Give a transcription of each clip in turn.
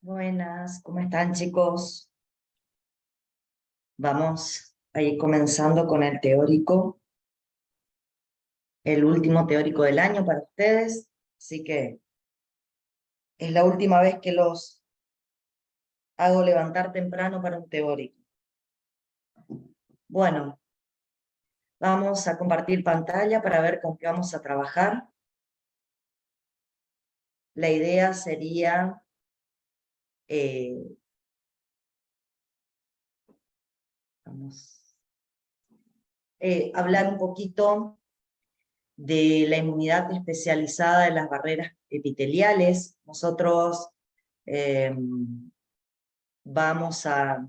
Buenas, ¿cómo están, chicos? Vamos a ir comenzando con el teórico, el último teórico del año para ustedes, así que es la última vez que los hago levantar temprano para un teórico. Bueno, vamos a compartir pantalla para ver con qué vamos a trabajar. La idea sería hablar un poquito de la inmunidad especializada de las barreras epiteliales. Nosotros vamos a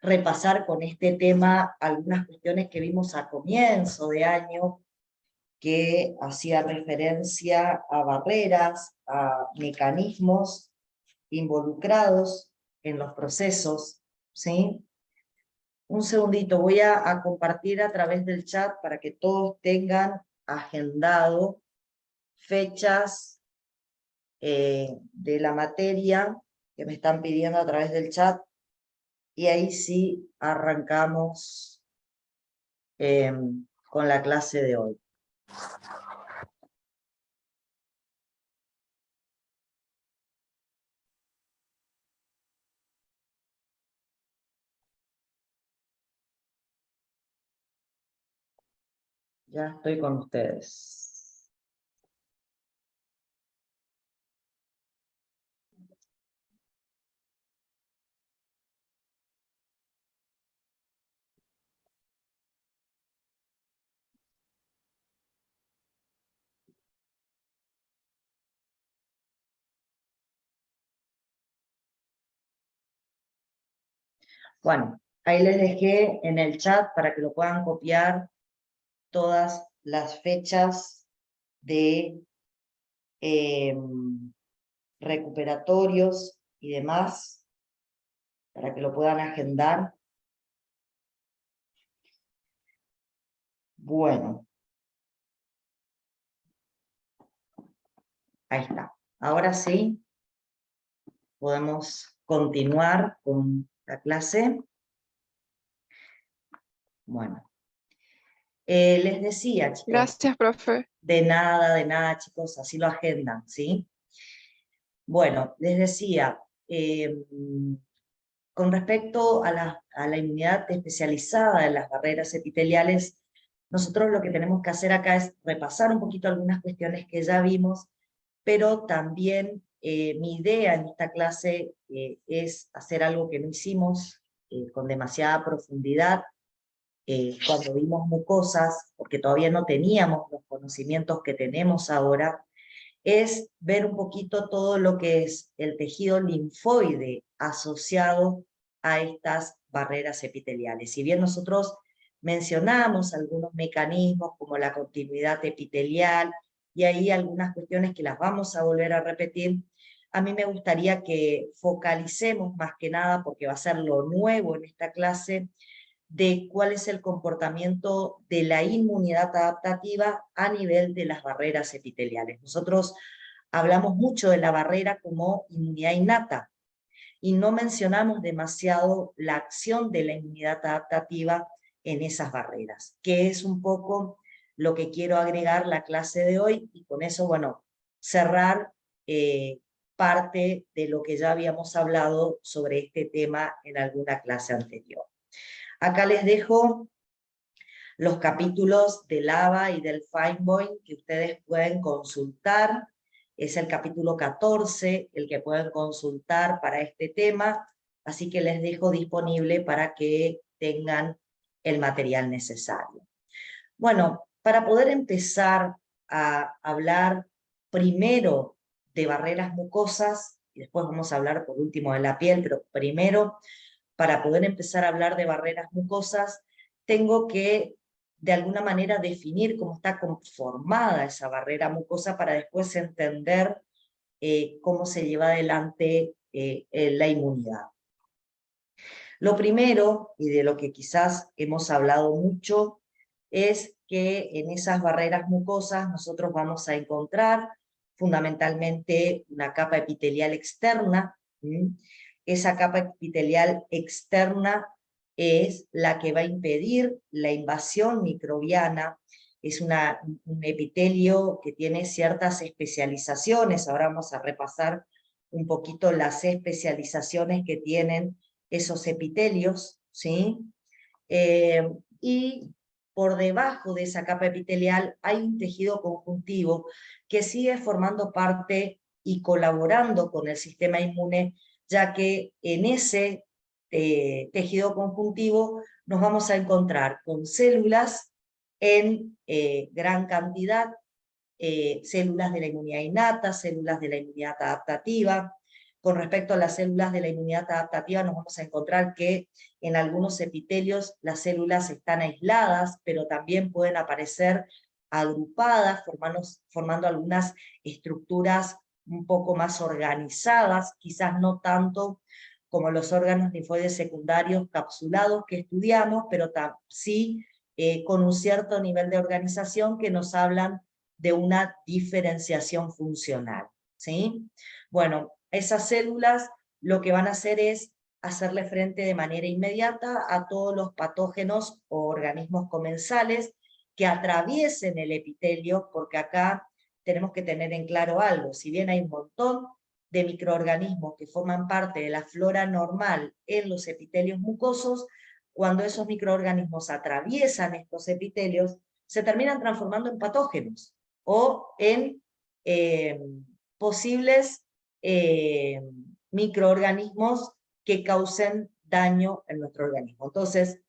repasar con este tema algunas cuestiones que vimos a comienzo de año, que hacía referencia a barreras, a mecanismos involucrados en los procesos, ¿sí? Un segundito, voy a compartir a través del chat para que todos tengan agendado fechas de la materia que me están pidiendo a través del chat, y ahí sí arrancamos con la clase de hoy. Ya estoy con ustedes. Bueno, ahí les dejé en el chat para que lo puedan copiar todas las fechas de recuperatorios y demás, para que lo puedan agendar. Bueno, ahí está. Ahora sí, podemos continuar con la clase. Bueno, les decía, chicos. Gracias, profe. De nada, chicos, así lo agendan, ¿sí? Bueno, les decía, con respecto a la inmunidad especializada de las barreras epiteliales, nosotros lo que tenemos que hacer acá es repasar un poquito algunas cuestiones que ya vimos, pero también mi idea en esta clase es hacer algo que no hicimos con demasiada profundidad cuando vimos mucosas, porque todavía no teníamos los conocimientos que tenemos ahora, es ver un poquito todo lo que es el tejido linfoide asociado a estas barreras epiteliales. Si bien nosotros mencionamos algunos mecanismos como la continuidad epitelial y ahí algunas cuestiones que las vamos a volver a repetir, a mí me gustaría que focalicemos más que nada, porque va a ser lo nuevo en esta clase, de cuál es el comportamiento de la inmunidad adaptativa a nivel de las barreras epiteliales. Nosotros hablamos mucho de la barrera como inmunidad innata y no mencionamos demasiado la acción de la inmunidad adaptativa en esas barreras, que es un poco lo que quiero agregar la clase de hoy, y con eso, bueno, cerrar parte de lo que ya habíamos hablado sobre este tema en alguna clase anterior. Acá les dejo los capítulos del ABA y del Feinboim que ustedes pueden consultar. Es el capítulo 14 el que pueden consultar para este tema, así que les dejo disponible para que tengan el material necesario. Bueno, para poder empezar a hablar primero de barreras mucosas, y después vamos a hablar por último de la piel, pero primero, para poder empezar a hablar de barreras mucosas, tengo que de alguna manera definir cómo está conformada esa barrera mucosa para después entender cómo se lleva adelante la inmunidad. Lo primero, y de lo que quizás hemos hablado mucho, es que en esas barreras mucosas nosotros vamos a encontrar fundamentalmente una capa epitelial externa. Esa capa epitelial externa es la que va a impedir la invasión microbiana. Es un epitelio que tiene ciertas especializaciones. Ahora vamos a repasar un poquito las especializaciones que tienen esos epitelios, ¿sí? Y por debajo de esa capa epitelial hay un tejido conjuntivo que sigue formando parte y colaborando con el sistema inmune, ya que en ese tejido conjuntivo nos vamos a encontrar con células en gran cantidad, células de la inmunidad innata, células de la inmunidad adaptativa. Con respecto a las células de la inmunidad adaptativa, nos vamos a encontrar que en algunos epitelios las células están aisladas, pero también pueden aparecer agrupadas, formando algunas estructuras un poco más organizadas, quizás no tanto como los órganos linfoides secundarios capsulados que estudiamos, pero sí con un cierto nivel de organización que nos hablan de una diferenciación funcional, ¿sí? Bueno, esas células lo que van a hacer es hacerle frente de manera inmediata a todos los patógenos o organismos comensales que atraviesen el epitelio, porque acá tenemos que tener en claro algo: si bien hay un montón de microorganismos que forman parte de la flora normal en los epitelios mucosos, cuando esos microorganismos atraviesan estos epitelios, se terminan transformando en patógenos o en posibles microorganismos que causen daño en nuestro organismo. Entonces,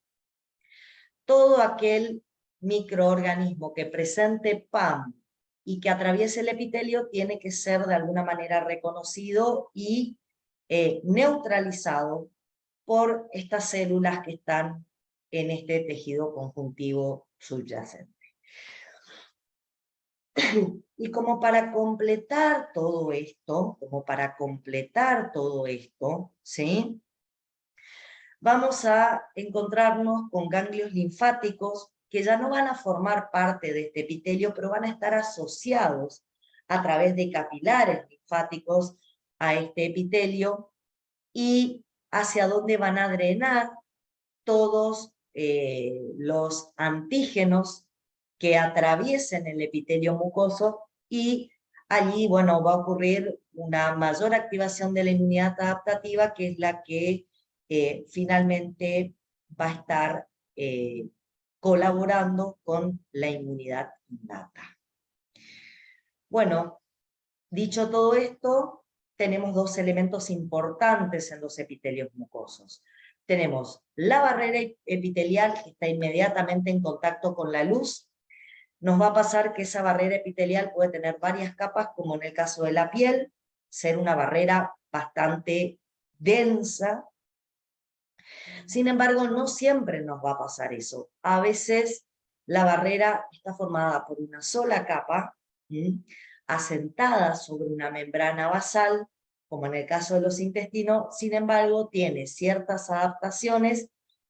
todo aquel microorganismo que presente PAM y que atraviese el epitelio tiene que ser de alguna manera reconocido y neutralizado por estas células que están en este tejido conjuntivo subyacente. Y como para completar todo esto, ¿sí? Vamos a encontrarnos con ganglios linfáticos que ya no van a formar parte de este epitelio, pero van a estar asociados a través de capilares linfáticos a este epitelio, y hacia dónde van a drenar todos los antígenos que atraviesen el epitelio mucoso, y allí, bueno, va a ocurrir una mayor activación de la inmunidad adaptativa, que es la que finalmente va a estar colaborando con la inmunidad innata. Bueno, dicho todo esto, tenemos dos elementos importantes en los epitelios mucosos. Tenemos la barrera epitelial, que está inmediatamente en contacto con la luz. Nos va a pasar que esa barrera epitelial puede tener varias capas, como en el caso de la piel, ser una barrera bastante densa. Sin embargo, no siempre nos va a pasar eso. A veces la barrera está formada por una sola capa, asentada sobre una membrana basal, como en el caso de los intestinos. Sin embargo, tiene ciertas adaptaciones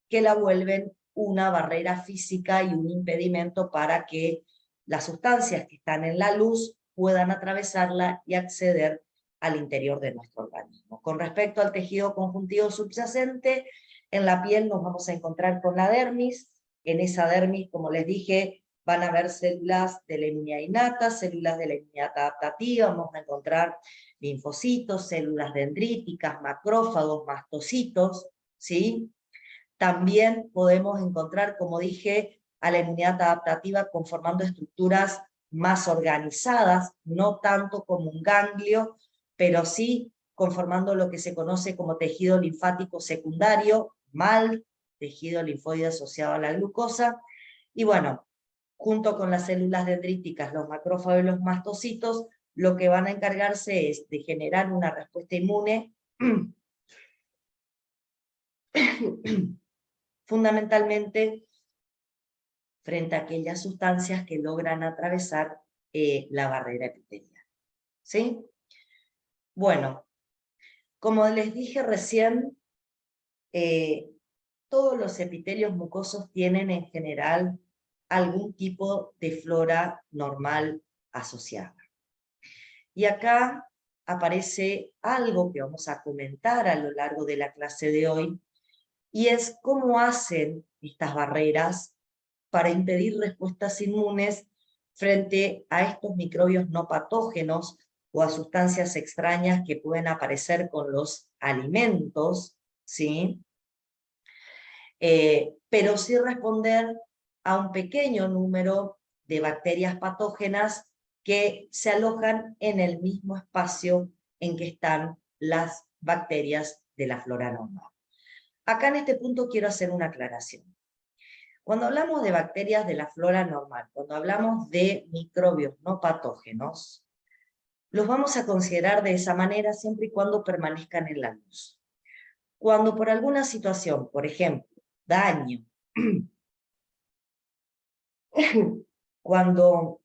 que la vuelven una barrera física y un impedimento para que las sustancias que están en la luz puedan atravesarla y acceder al interior de nuestro organismo. Con respecto al tejido conjuntivo subyacente, en la piel nos vamos a encontrar con la dermis. En esa dermis, como les dije, van a haber células de la inmunidad innata, células de la inmunidad adaptativa, vamos a encontrar linfocitos, células dendríticas, macrófagos, mastocitos, ¿sí? También podemos encontrar, como dije, a la inmunidad adaptativa conformando estructuras más organizadas, no tanto como un ganglio, pero sí conformando lo que se conoce como tejido linfático secundario, MALT, tejido linfoide asociado a la glucosa. Y bueno, junto con las células dendríticas, los macrófagos y los mastocitos, lo que van a encargarse es de generar una respuesta inmune fundamentalmente frente a aquellas sustancias que logran atravesar la barrera epitelial. ¿Sí? Bueno, como les dije recién, todos los epitelios mucosos tienen en general algún tipo de flora normal asociada. Y acá aparece algo que vamos a comentar a lo largo de la clase de hoy, y es cómo hacen estas barreras para impedir respuestas inmunes frente a estos microbios no patógenos o a sustancias extrañas que pueden aparecer con los alimentos, ¿sí? Pero sí responder a un pequeño número de bacterias patógenas que se alojan en el mismo espacio en que están las bacterias de la flora normal. Acá en este punto quiero hacer una aclaración. Cuando hablamos de bacterias de la flora normal, cuando hablamos de microbios no patógenos, los vamos a considerar de esa manera siempre y cuando permanezcan en la luz. Cuando por alguna situación, por ejemplo, daño, cuando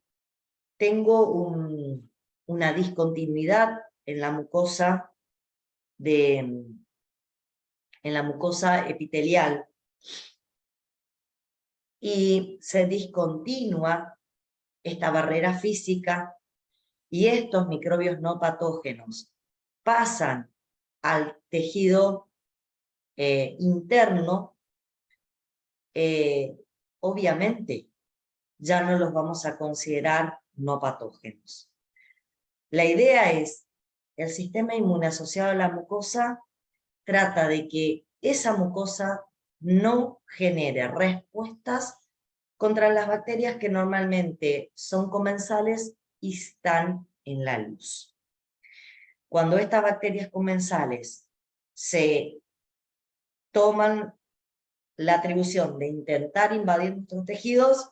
tengo una discontinuidad en la mucosa epitelial y se discontinúa esta barrera física y estos microbios no patógenos pasan al tejido interno, obviamente ya no los vamos a considerar no patógenos. La idea es, el sistema inmune asociado a la mucosa trata de que esa mucosa no genere respuestas contra las bacterias que normalmente son comensales y están en la luz. Cuando estas bacterias comensales se toman la atribución de intentar invadir nuestros tejidos,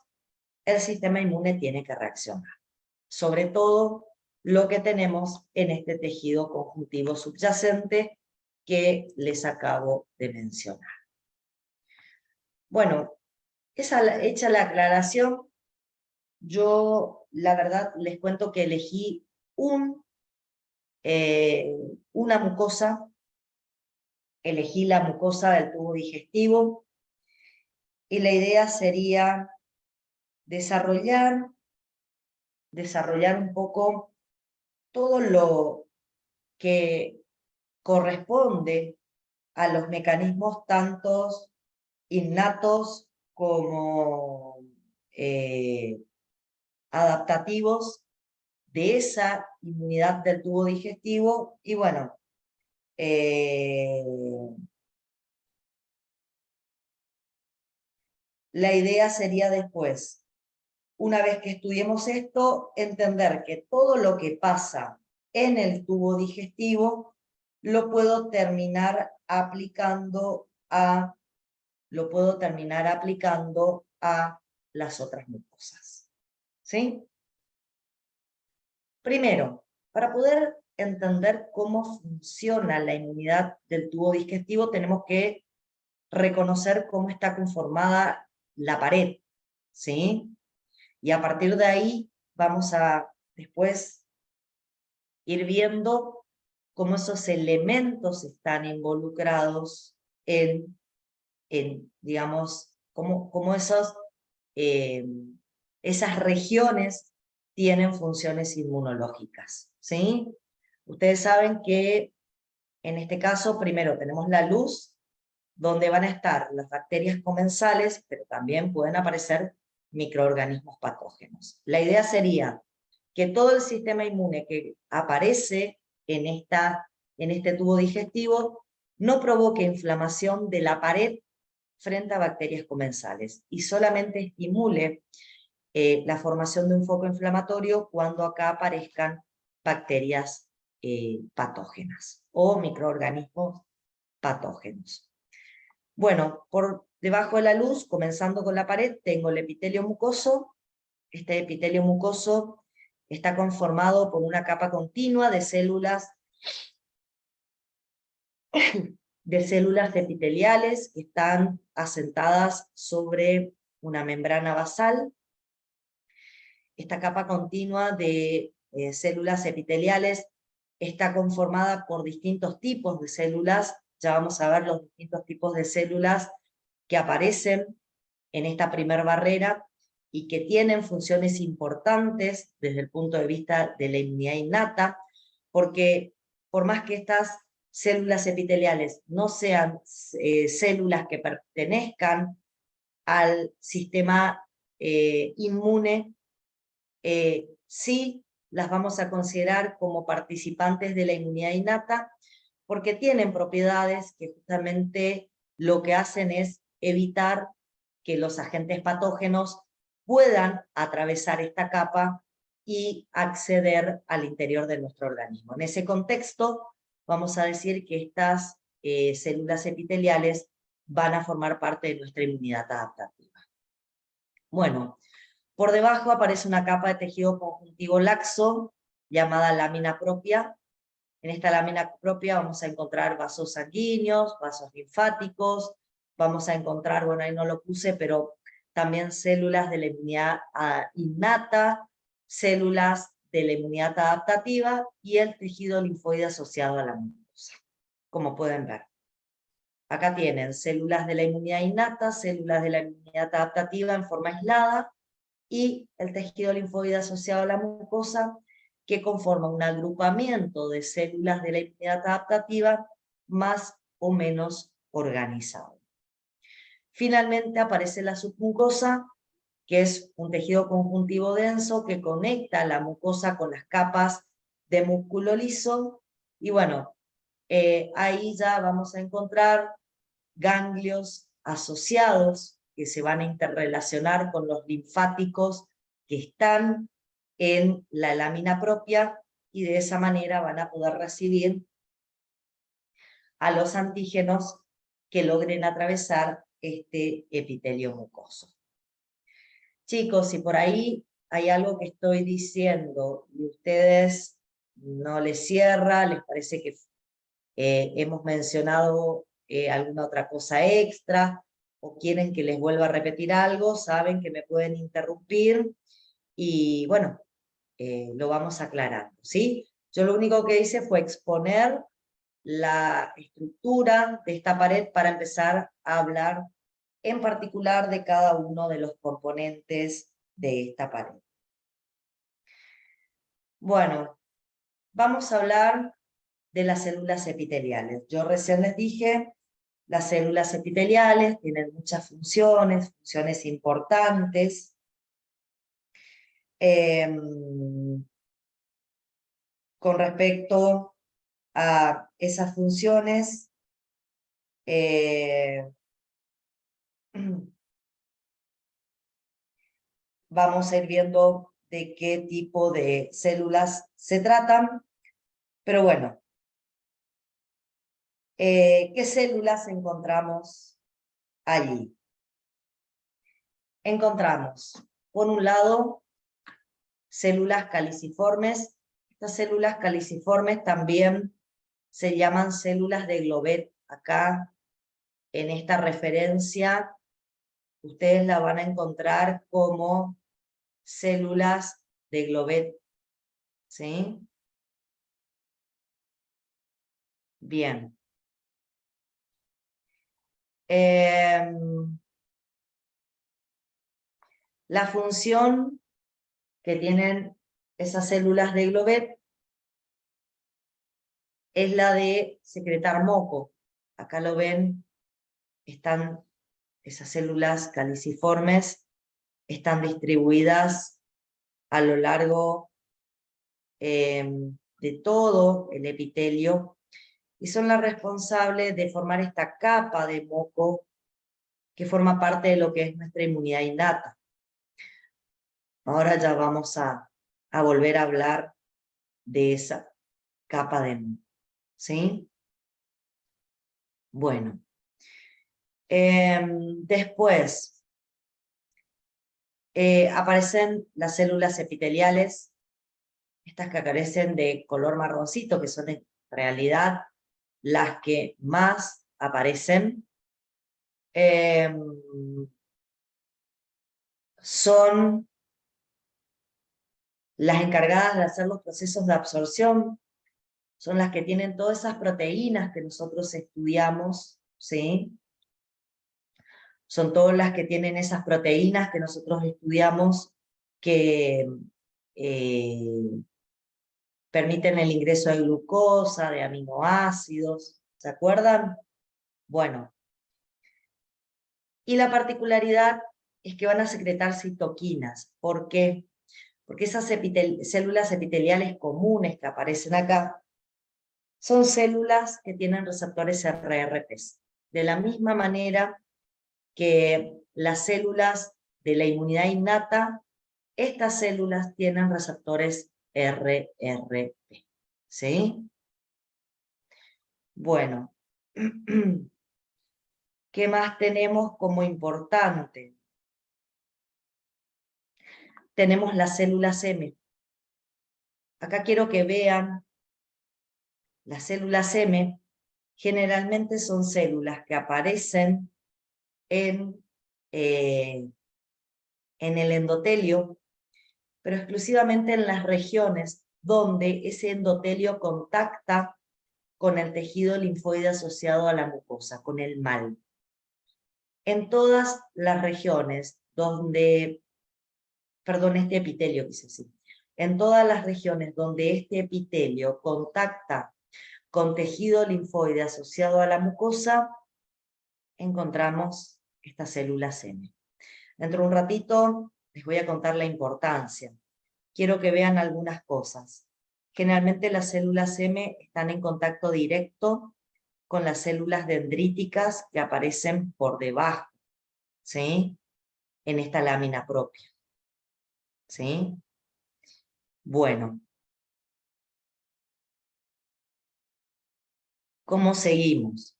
el sistema inmune tiene que reaccionar. Sobre todo lo que tenemos en este tejido conjuntivo subyacente que les acabo de mencionar. Bueno, hecha la aclaración, yo la verdad les cuento que elegí una mucosa, elegí la mucosa del tubo digestivo, y la idea sería desarrollar un poco todo lo que corresponde a los mecanismos tantos innatos como adaptativos de esa inmunidad del tubo digestivo. Y bueno, la idea sería después, una vez que estudiemos esto, entender que todo lo que pasa en el tubo digestivo lo puedo terminar aplicando a las otras mucosas. ¿Sí? Primero, para poder entender cómo funciona la inmunidad del tubo digestivo, tenemos que reconocer cómo está conformada la pared, ¿sí? Y a partir de ahí vamos a después ir viendo cómo esos elementos están involucrados en digamos, cómo esas regiones tienen funciones inmunológicas, ¿sí? Ustedes saben que en este caso primero tenemos la luz, donde van a estar las bacterias comensales, pero también pueden aparecer microorganismos patógenos. La idea sería que todo el sistema inmune que aparece en este tubo digestivo no provoque inflamación de la pared frente a bacterias comensales y solamente estimule la formación de un foco inflamatorio cuando acá aparezcan bacterias patógenas o microorganismos patógenos. Bueno, por debajo de la luz, comenzando con la pared, tengo el epitelio mucoso. Este epitelio mucoso está conformado por una capa continua de células epiteliales que están asentadas sobre una membrana basal. Esta capa continua de células epiteliales está conformada por distintos tipos de células. Ya vamos a ver los distintos tipos de células que aparecen en esta primera barrera. y que tienen funciones importantes desde el punto de vista de la inmunidad innata, porque por más que estas células epiteliales no sean células que pertenezcan al sistema inmune, sí las vamos a considerar como participantes de la inmunidad innata, porque tienen propiedades que justamente lo que hacen es evitar que los agentes patógenos puedan atravesar esta capa y acceder al interior de nuestro organismo. En ese contexto, vamos a decir que estas células epiteliales van a formar parte de nuestra inmunidad adaptativa. Bueno, por debajo aparece una capa de tejido conjuntivo laxo, llamada lámina propia. En esta lámina propia vamos a encontrar vasos sanguíneos, vasos linfáticos, vamos a encontrar, bueno, ahí no lo puse, pero también células de la inmunidad innata, células de la inmunidad adaptativa y el tejido linfoide asociado a la mucosa, como pueden ver. Acá tienen células de la inmunidad innata, células de la inmunidad adaptativa en forma aislada, y el tejido linfoide asociado a la mucosa, que conforma un agrupamiento de células de la inmunidad adaptativa más o menos organizado. Finalmente aparece la submucosa, que es un tejido conjuntivo denso que conecta la mucosa con las capas de músculo liso, y bueno, ahí ya vamos a encontrar ganglios asociados que se van a interrelacionar con los linfáticos que están en la lámina propia, y de esa manera van a poder recibir a los antígenos que logren atravesar este epitelio mucoso. Chicos, si por ahí hay algo que estoy diciendo y ustedes no les cierra, les parece que hemos mencionado alguna otra cosa extra, o quieren que les vuelva a repetir algo, saben que me pueden interrumpir, y bueno, lo vamos aclarando, ¿sí? Yo lo único que hice fue exponer la estructura de esta pared para empezar a hablar en particular de cada uno de los componentes de esta pared. Bueno, vamos a hablar de las células epiteliales. Yo recién les dije, las células epiteliales tienen muchas funciones, funciones importantes. Con respecto a esas funciones, vamos a ir viendo de qué tipo de células se tratan, pero bueno, ¿qué células encontramos allí? Encontramos, por un lado, células caliciformes. Estas células caliciformes también se llaman células de Glovet. Acá, en esta referencia, ustedes la van a encontrar como células de Glovet, ¿sí? Bien. La función que tienen esas células de Glovet es la de secretar moco. Acá lo ven, están esas células caliciformes, están distribuidas a lo largo de todo el epitelio, y son las responsables de formar esta capa de moco que forma parte de lo que es nuestra inmunidad innata. Ahora ya vamos a volver a hablar de esa capa de moco, ¿sí? Bueno. Después aparecen las células epiteliales, estas que carecen de color marroncito, que son en realidad las que más aparecen. Son las encargadas de hacer los procesos de absorción, son las que tienen todas esas proteínas que nosotros estudiamos, ¿sí? son todas las que tienen esas proteínas que nosotros estudiamos que permiten el ingreso de glucosa, de aminoácidos, ¿se acuerdan? Bueno, y la particularidad es que van a secretar citoquinas. ¿Por qué? Porque esas células epiteliales comunes que aparecen acá son células que tienen receptores RRPs. De la misma manera que las células de la inmunidad innata, estas células tienen receptores RRP. ¿Sí? Bueno, ¿qué más tenemos como importante? Tenemos las células M. Acá quiero que vean, las células M generalmente son células que aparecen en el endotelio, pero exclusivamente en las regiones donde ese endotelio contacta con el tejido linfoide asociado a la mucosa, con el MAL. En todas las regiones donde, perdón, este epitelio quise decir, en todas las regiones donde este epitelio contacta con tejido linfoide asociado a la mucosa, encontramos estas células M. Dentro de un ratito les voy a contar la importancia. Quiero que vean algunas cosas. Generalmente las células M están en contacto directo con las células dendríticas que aparecen por debajo, ¿sí? En esta lámina propia, ¿sí? Bueno. ¿Cómo seguimos?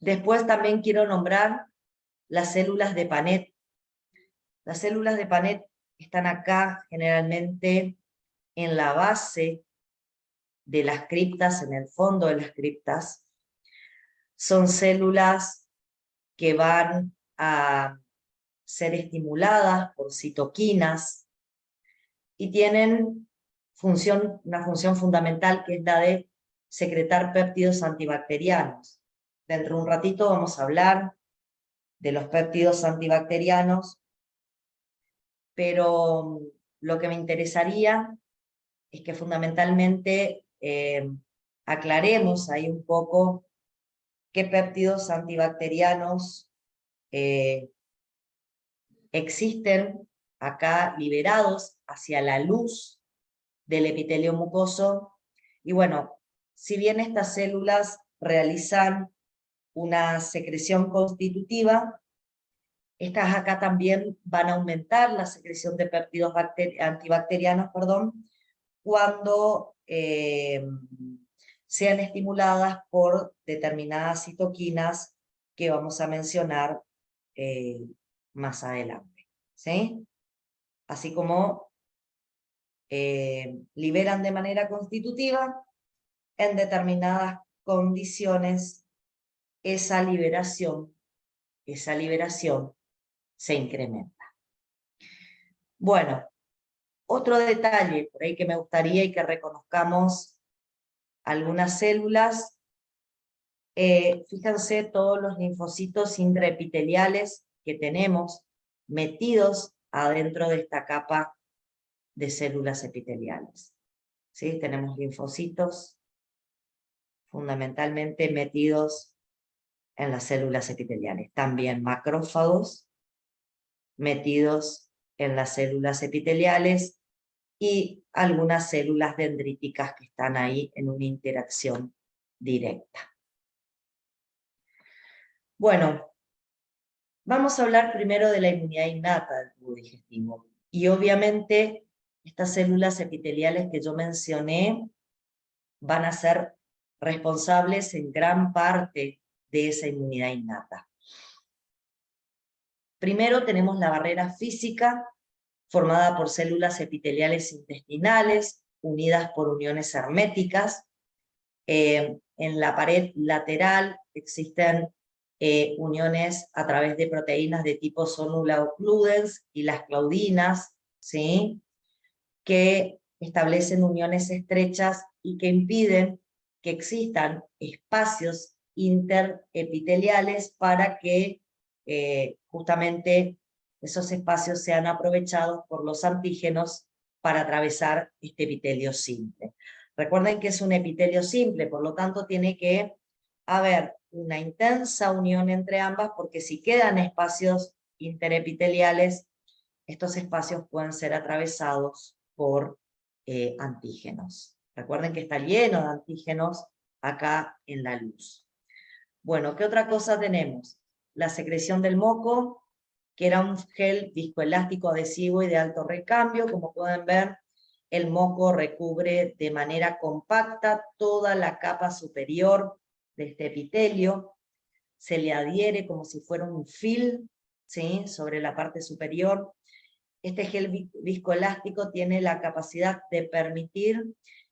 Después también quiero nombrar las células de Panet. Las células de Panet están acá generalmente en la base de las criptas, en el fondo de las criptas. Son células que van a ser estimuladas por citoquinas y tienen una función fundamental que es la de secretar péptidos antibacterianos. Dentro de un ratito vamos a hablar de los péptidos antibacterianos, pero lo que me interesaría es que fundamentalmente aclaremos ahí un poco qué péptidos antibacterianos existen acá liberados hacia la luz del epitelio mucoso. Y bueno, si bien estas células realizan una secreción constitutiva, estas acá también van a aumentar la secreción de péptidos antibacterianos, cuando sean estimuladas por determinadas citoquinas que vamos a mencionar más adelante, ¿sí? Así como liberan de manera constitutiva, en determinadas condiciones esa liberación se incrementa. Bueno, otro detalle por ahí que me gustaría y que reconozcamos algunas células, fíjense todos los linfocitos intraepiteliales que tenemos metidos adentro de esta capa de células epiteliales. ¿Sí? Tenemos linfocitos fundamentalmente metidos en las células epiteliales. También macrófagos metidos en las células epiteliales y algunas células dendríticas que están ahí en una interacción directa. Bueno, vamos a hablar primero de la inmunidad innata del tubo digestivo. Y obviamente estas células epiteliales que yo mencioné van a ser responsables en gran parte de esa inmunidad innata. Primero tenemos la barrera física, formada por células epiteliales intestinales, unidas por uniones herméticas. En la pared lateral existen uniones a través de proteínas de tipo sonula occludens y las claudinas, ¿sí? Que establecen uniones estrechas y que impiden que existan espacios interepiteliales para que justamente esos espacios sean aprovechados por los antígenos para atravesar este epitelio simple. Recuerden que es un epitelio simple, por lo tanto tiene que haber una intensa unión entre ambas, porque si quedan espacios interepiteliales, estos espacios pueden ser atravesados por antígenos. Recuerden que está lleno de antígenos acá en la luz. Bueno, ¿qué otra cosa tenemos? La secreción del moco, que era un gel viscoelástico adhesivo y de alto recambio. Como pueden ver, el moco recubre de manera compacta toda la capa superior de este epitelio. Se le adhiere como si fuera un film, ¿sí?, sobre la parte superior. Este gel viscoelástico tiene la capacidad de permitir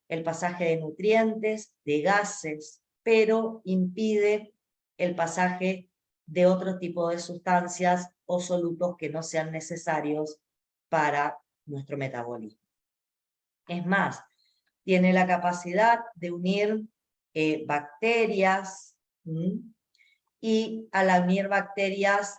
el pasaje de nutrientes, de gases, pero impide el pasaje de otro tipo de sustancias o solutos que no sean necesarios para nuestro metabolismo. Es más, tiene la capacidad de unir bacterias, y al unir bacterias,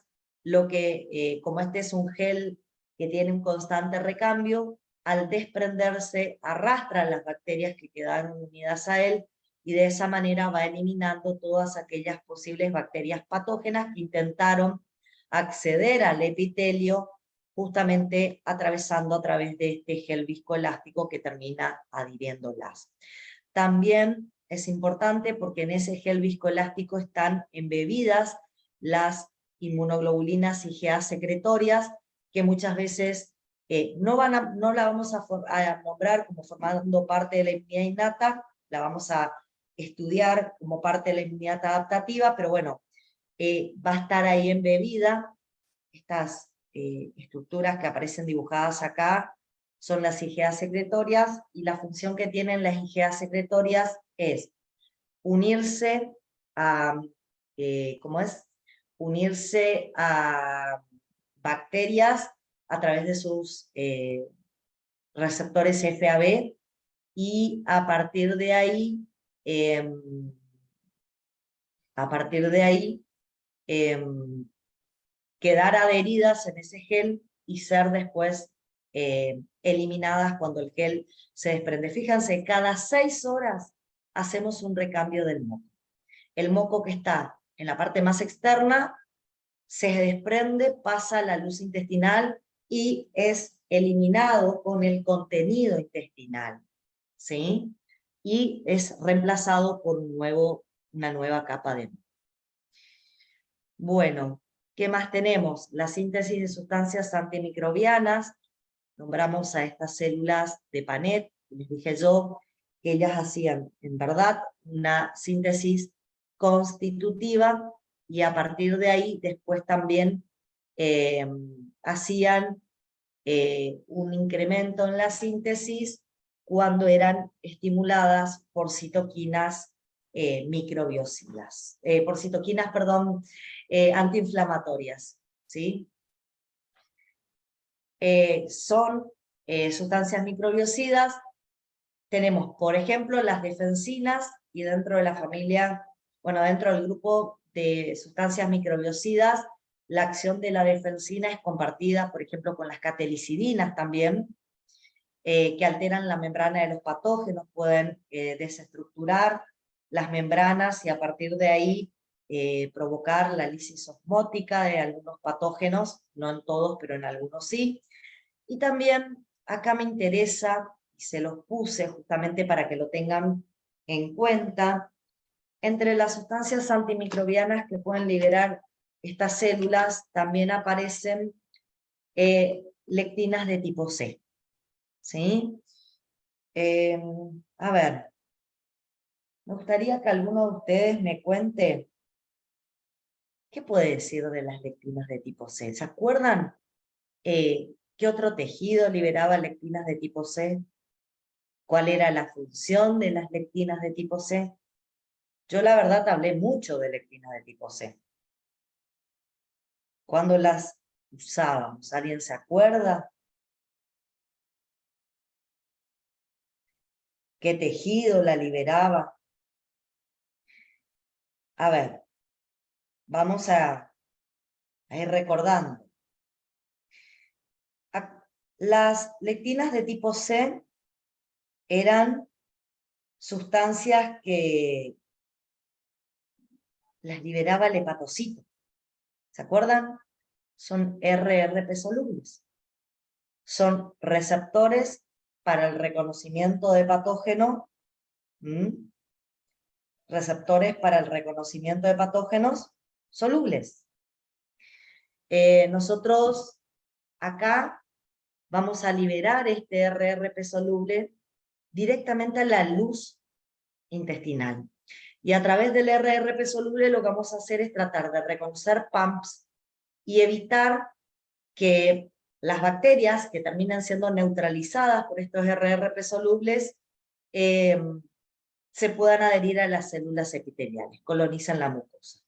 como este es un gel que tiene un constante recambio, al desprenderse arrastra las bacterias que quedaron unidas a él, y de esa manera va eliminando todas aquellas posibles bacterias patógenas que intentaron acceder al epitelio, justamente atravesando a través de este gel viscoelástico que termina adhiriéndolas. También es importante porque en ese gel viscoelástico están embebidas las inmunoglobulinas IgA secretorias, que muchas veces no la vamos a nombrar como formando parte de la inmunidad innata, la vamos a estudiar como parte de la inmunidad adaptativa, pero bueno, va a estar ahí embebida. Estas estructuras que aparecen dibujadas acá son las IgA secretorias, y la función que tienen las IgA secretorias es unirse a, unirse a bacterias a través de sus receptores FAB, y a partir de ahí, quedar adheridas en ese gel y ser después eliminadas cuando el gel se desprende. Fíjense, cada 6 horas hacemos un recambio del moco. El moco que está en la parte más externa se desprende, pasa a la luz intestinal y es eliminado con el contenido intestinal, ¿sí? Y es reemplazado por una nueva capa de moco. Bueno, ¿qué más tenemos? La síntesis de sustancias antimicrobianas. Nombramos a estas células de Panet, les dije yo, que ellas hacían, en verdad, una síntesis constitutiva, y a partir de ahí después también hacían un incremento en la síntesis cuando eran estimuladas por citoquinas microbiocidas, por citoquinas, perdón, antiinflamatorias, ¿sí? Son sustancias microbiocidas. Tenemos, por ejemplo, las defensinas, y dentro de la familia, bueno, dentro del grupo de sustancias microbiocidas, la acción de la defensina es compartida, por ejemplo, con las catelicidinas también, que alteran la membrana de los patógenos, pueden desestructurar las membranas y a partir de ahí provocar la lisis osmótica de algunos patógenos, no en todos, pero en algunos sí. Y también acá me interesa, y se los puse justamente para que lo tengan en cuenta, entre las sustancias antimicrobianas que pueden liberar estas células también aparecen lectinas de tipo C, ¿sí? A ver, me gustaría que alguno de ustedes me cuente qué puede decir de las lectinas de tipo C. ¿Se acuerdan qué otro tejido liberaba lectinas de tipo C? ¿Cuál era la función de las lectinas de tipo C? Yo la verdad hablé mucho de lectinas de tipo C. ¿Cuándo las usábamos? ¿Alguien se acuerda? ¿Qué tejido la liberaba? A ver, vamos a ir recordando. Las lectinas de tipo C eran sustancias que las liberaba el hepatocito. ¿Se acuerdan? Son RRP solubles. Son receptores para el reconocimiento de patógeno, receptores para el reconocimiento de patógenos solubles. Nosotros acá vamos a liberar este RRP soluble directamente a la luz intestinal. Y a través del RRP soluble lo que vamos a hacer es tratar de reconocer PAMPs y evitar que las bacterias que terminan siendo neutralizadas por estos RRP solubles se puedan adherir a las células epiteliales, colonizan la mucosa.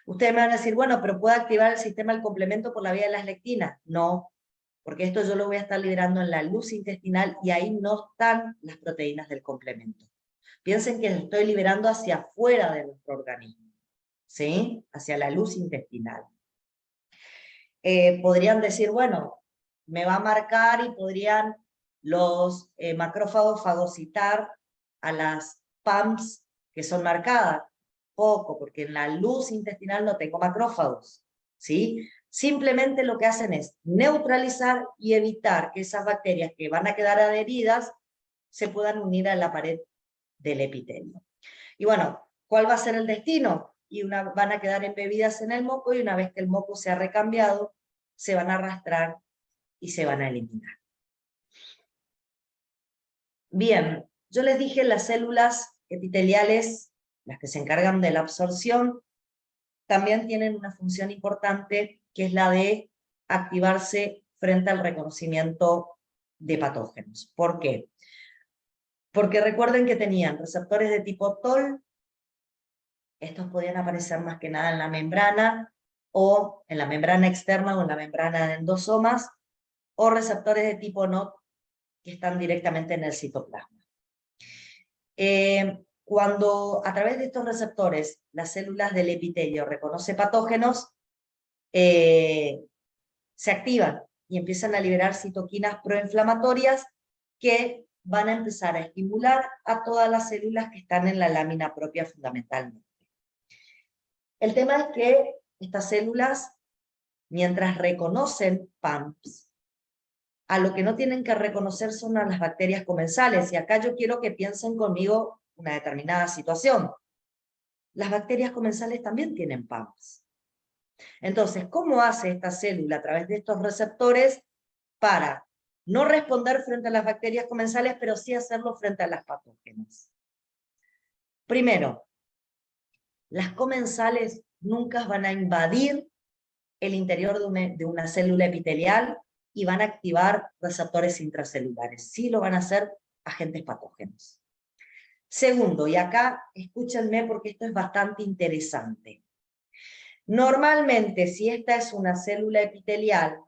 Ustedes me van a decir, bueno, pero ¿puede activar el sistema del complemento por la vía de las lectinas? No, porque esto yo lo voy a estar liberando en la luz intestinal y ahí no están las proteínas del complemento. Piensen que lo estoy liberando hacia afuera de nuestro organismo, ¿sí? Hacia la luz intestinal. Podrían decir, bueno, me va a marcar y podrían los macrófagos fagocitar a las PAMPs que son marcadas. Poco, porque en la luz intestinal no tengo macrófagos, ¿sí? Simplemente lo que hacen es neutralizar y evitar que esas bacterias que van a quedar adheridas se puedan unir a la pared del epitelio. Y bueno, ¿cuál va a ser el destino? Y van a quedar embebidas en el moco y una vez que el moco se ha recambiado, se van a arrastrar y se van a eliminar. Bien, yo les dije las células epiteliales, las que se encargan de la absorción, también tienen una función importante que es la de activarse frente al reconocimiento de patógenos. ¿Por qué? Porque recuerden que tenían receptores de tipo TOL, estos podían aparecer más que nada en la membrana, o en la membrana externa o en la membrana de endosomas, o receptores de tipo NOT que están directamente en el citoplasma. Cuando a través de estos receptores las células del epitelio reconocen patógenos, se activan y empiezan a liberar citoquinas proinflamatorias que van a empezar a estimular a todas las células que están en la lámina propia fundamentalmente. El tema es que estas células, mientras reconocen PAMPs, a lo que no tienen que reconocer son a las bacterias comensales. Y acá yo quiero que piensen conmigo una determinada situación. Las bacterias comensales también tienen PAMPs. Entonces, ¿cómo hace esta célula a través de estos receptores para no responder frente a las bacterias comensales, pero sí hacerlo frente a las patógenas? Primero, las comensales nunca van a invadir el interior de una célula epitelial y van a activar receptores intracelulares. Sí lo van a hacer agentes patógenos. Segundo, y acá escúchenme porque esto es bastante interesante. Normalmente, si esta es una célula epitelial,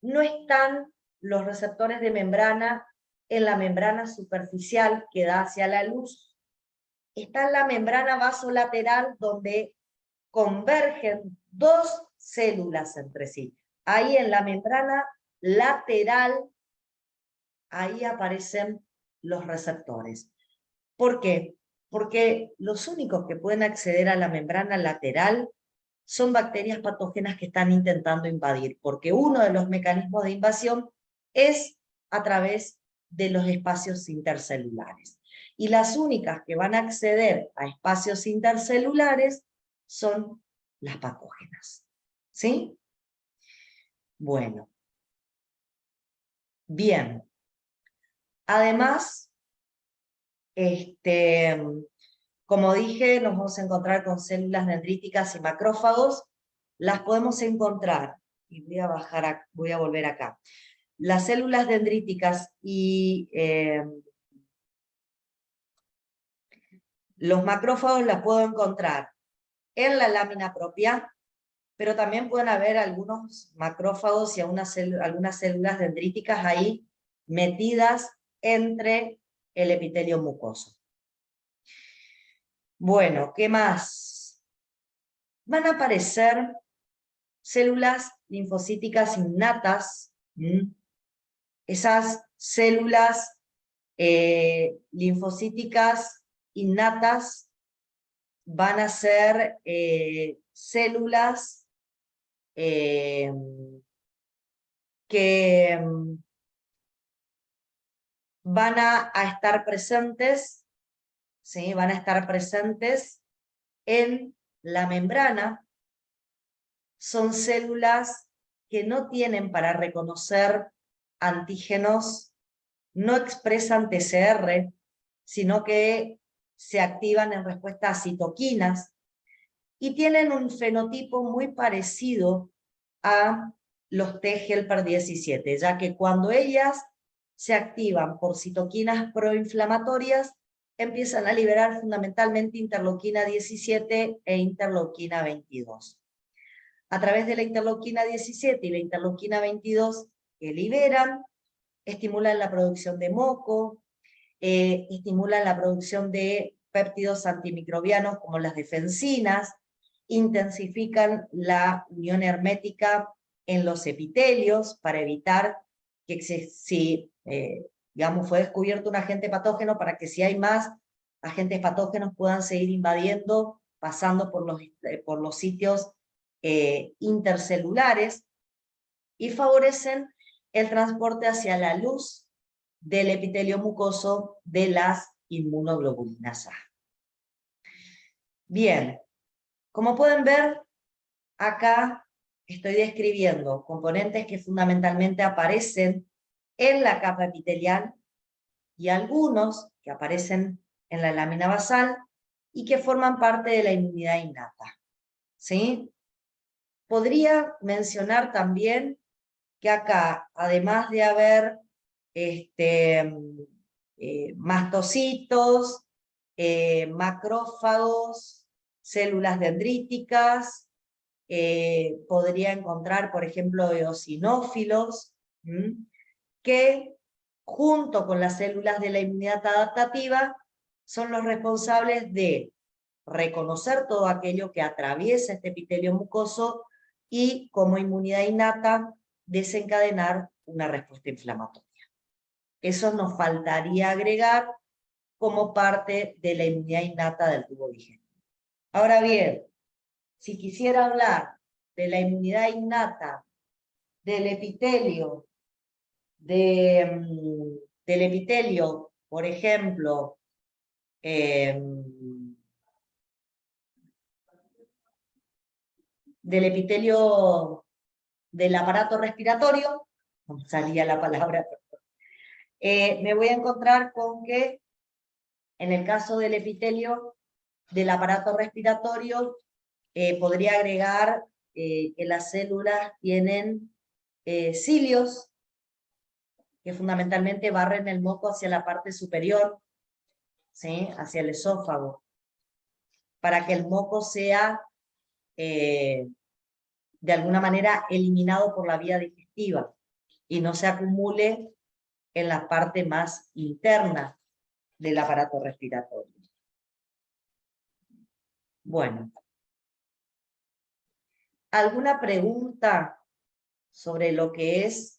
no están los receptores de membrana en la membrana superficial que da hacia la luz. Está en la membrana vasolateral donde convergen dos células entre sí. Ahí en la membrana lateral, ahí aparecen los receptores. ¿Por qué? Porque los únicos que pueden acceder a la membrana lateral son bacterias patógenas que están intentando invadir, porque uno de los mecanismos de invasión es a través de los espacios intercelulares. Y las únicas que van a acceder a espacios intercelulares son las patógenas. ¿Sí? Bueno. Bien. Además, como dije, nos vamos a encontrar con células dendríticas y macrófagos. Las podemos encontrar, y voy a volver acá. Las células dendríticas y los macrófagos las puedo encontrar en la lámina propia, pero también pueden haber algunos macrófagos y algunas células dendríticas ahí metidas entre el epitelio mucoso. Bueno, ¿qué más? Van a aparecer células linfocíticas innatas. Esas células linfocíticas innatas van a ser células que van a estar presentes, ¿sí? Van a estar presentes en la membrana. Son células que no tienen para reconocer antígenos, no expresan TCR, sino que se activan en respuesta a citoquinas y tienen un fenotipo muy parecido a los T helper 17, ya que cuando ellas se activan por citoquinas proinflamatorias, empiezan a liberar fundamentalmente interleuquina 17 e interleuquina 22. A través de la interleuquina 17 y la interleuquina 22 que liberan, estimulan la producción de moco, estimulan la producción de péptidos antimicrobianos como las defensinas, intensifican la unión hermética en los epitelios para evitar que si digamos, fue descubierto un agente patógeno, para que si hay más agentes patógenos puedan seguir invadiendo, pasando por los sitios intercelulares, y favorecen el transporte hacia la luz del epitelio mucoso de las inmunoglobulinas A. Bien, como pueden ver, acá estoy describiendo componentes que fundamentalmente aparecen en la capa epitelial y algunos que aparecen en la lámina basal y que forman parte de la inmunidad innata. ¿Sí? Podría mencionar también que acá, además de haber mastocitos, macrófagos, células dendríticas, podría encontrar, por ejemplo, eosinófilos, que junto con las células de la inmunidad adaptativa son los responsables de reconocer todo aquello que atraviesa este epitelio mucoso y, como inmunidad innata, desencadenar una respuesta inflamatoria. Eso nos faltaría agregar como parte de la inmunidad innata del tubo digestivo. Ahora bien, si quisiera hablar de la inmunidad innata del epitelio, del epitelio, por ejemplo, del epitelio del aparato respiratorio, no salía la palabra, me voy a encontrar con que en el caso del epitelio del aparato respiratorio, podría agregar que las células tienen cilios, que fundamentalmente barren el moco hacia la parte superior, ¿sí? Hacia el esófago, para que el moco sea de alguna manera eliminado por la vía digestiva y no se acumule en la parte más interna del aparato respiratorio. Bueno, ¿alguna pregunta sobre lo que es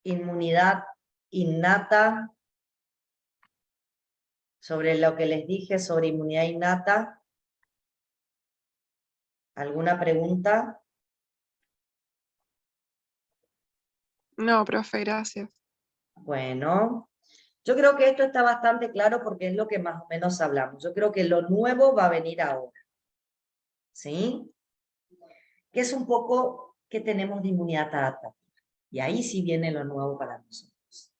inmunidad innata? Sobre lo que les dije sobre inmunidad innata. ¿Alguna pregunta? No, profe, gracias. Bueno, yo creo que esto está bastante claro porque es lo que más o menos hablamos. Yo creo que lo nuevo va a venir ahora. ¿Sí? Que es un poco que tenemos de inmunidad adaptativa. Y ahí sí viene lo nuevo para nosotros.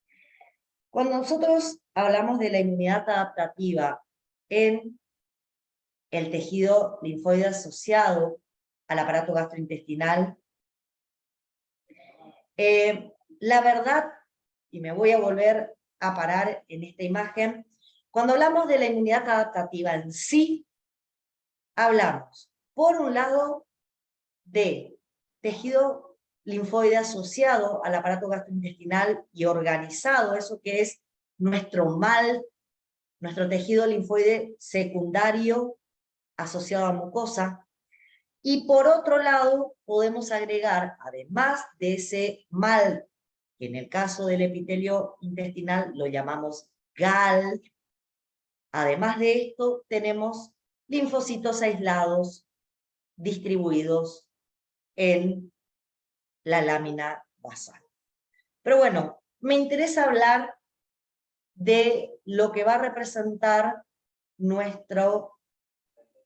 Cuando nosotros hablamos de la inmunidad adaptativa en el tejido linfoide asociado al aparato gastrointestinal, la verdad, y me voy a volver a parar en esta imagen, cuando hablamos de la inmunidad adaptativa en sí, hablamos, por un lado, de tejido linfoide asociado al aparato gastrointestinal y organizado, eso que es nuestro mal nuestro tejido linfoide secundario asociado a mucosa, y por otro lado podemos agregar, además de ese mal, que en el caso del epitelio intestinal lo llamamos GAL, además de esto tenemos linfocitos aislados distribuidos en la lámina basal. Pero bueno, me interesa hablar de lo que va a representar nuestro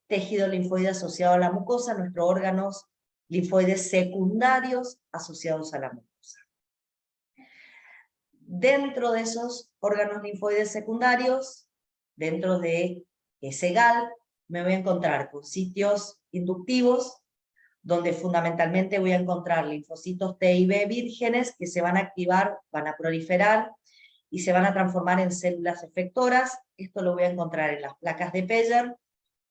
tejido linfoide asociado a la mucosa, nuestros órganos linfoides secundarios asociados a la mucosa. Dentro de esos órganos linfoides secundarios, dentro de ese GAL, me voy a encontrar con sitios inductivos, donde fundamentalmente voy a encontrar linfocitos T y B vírgenes que se van a activar, van a proliferar y se van a transformar en células efectoras. Esto lo voy a encontrar en las placas de Peyer,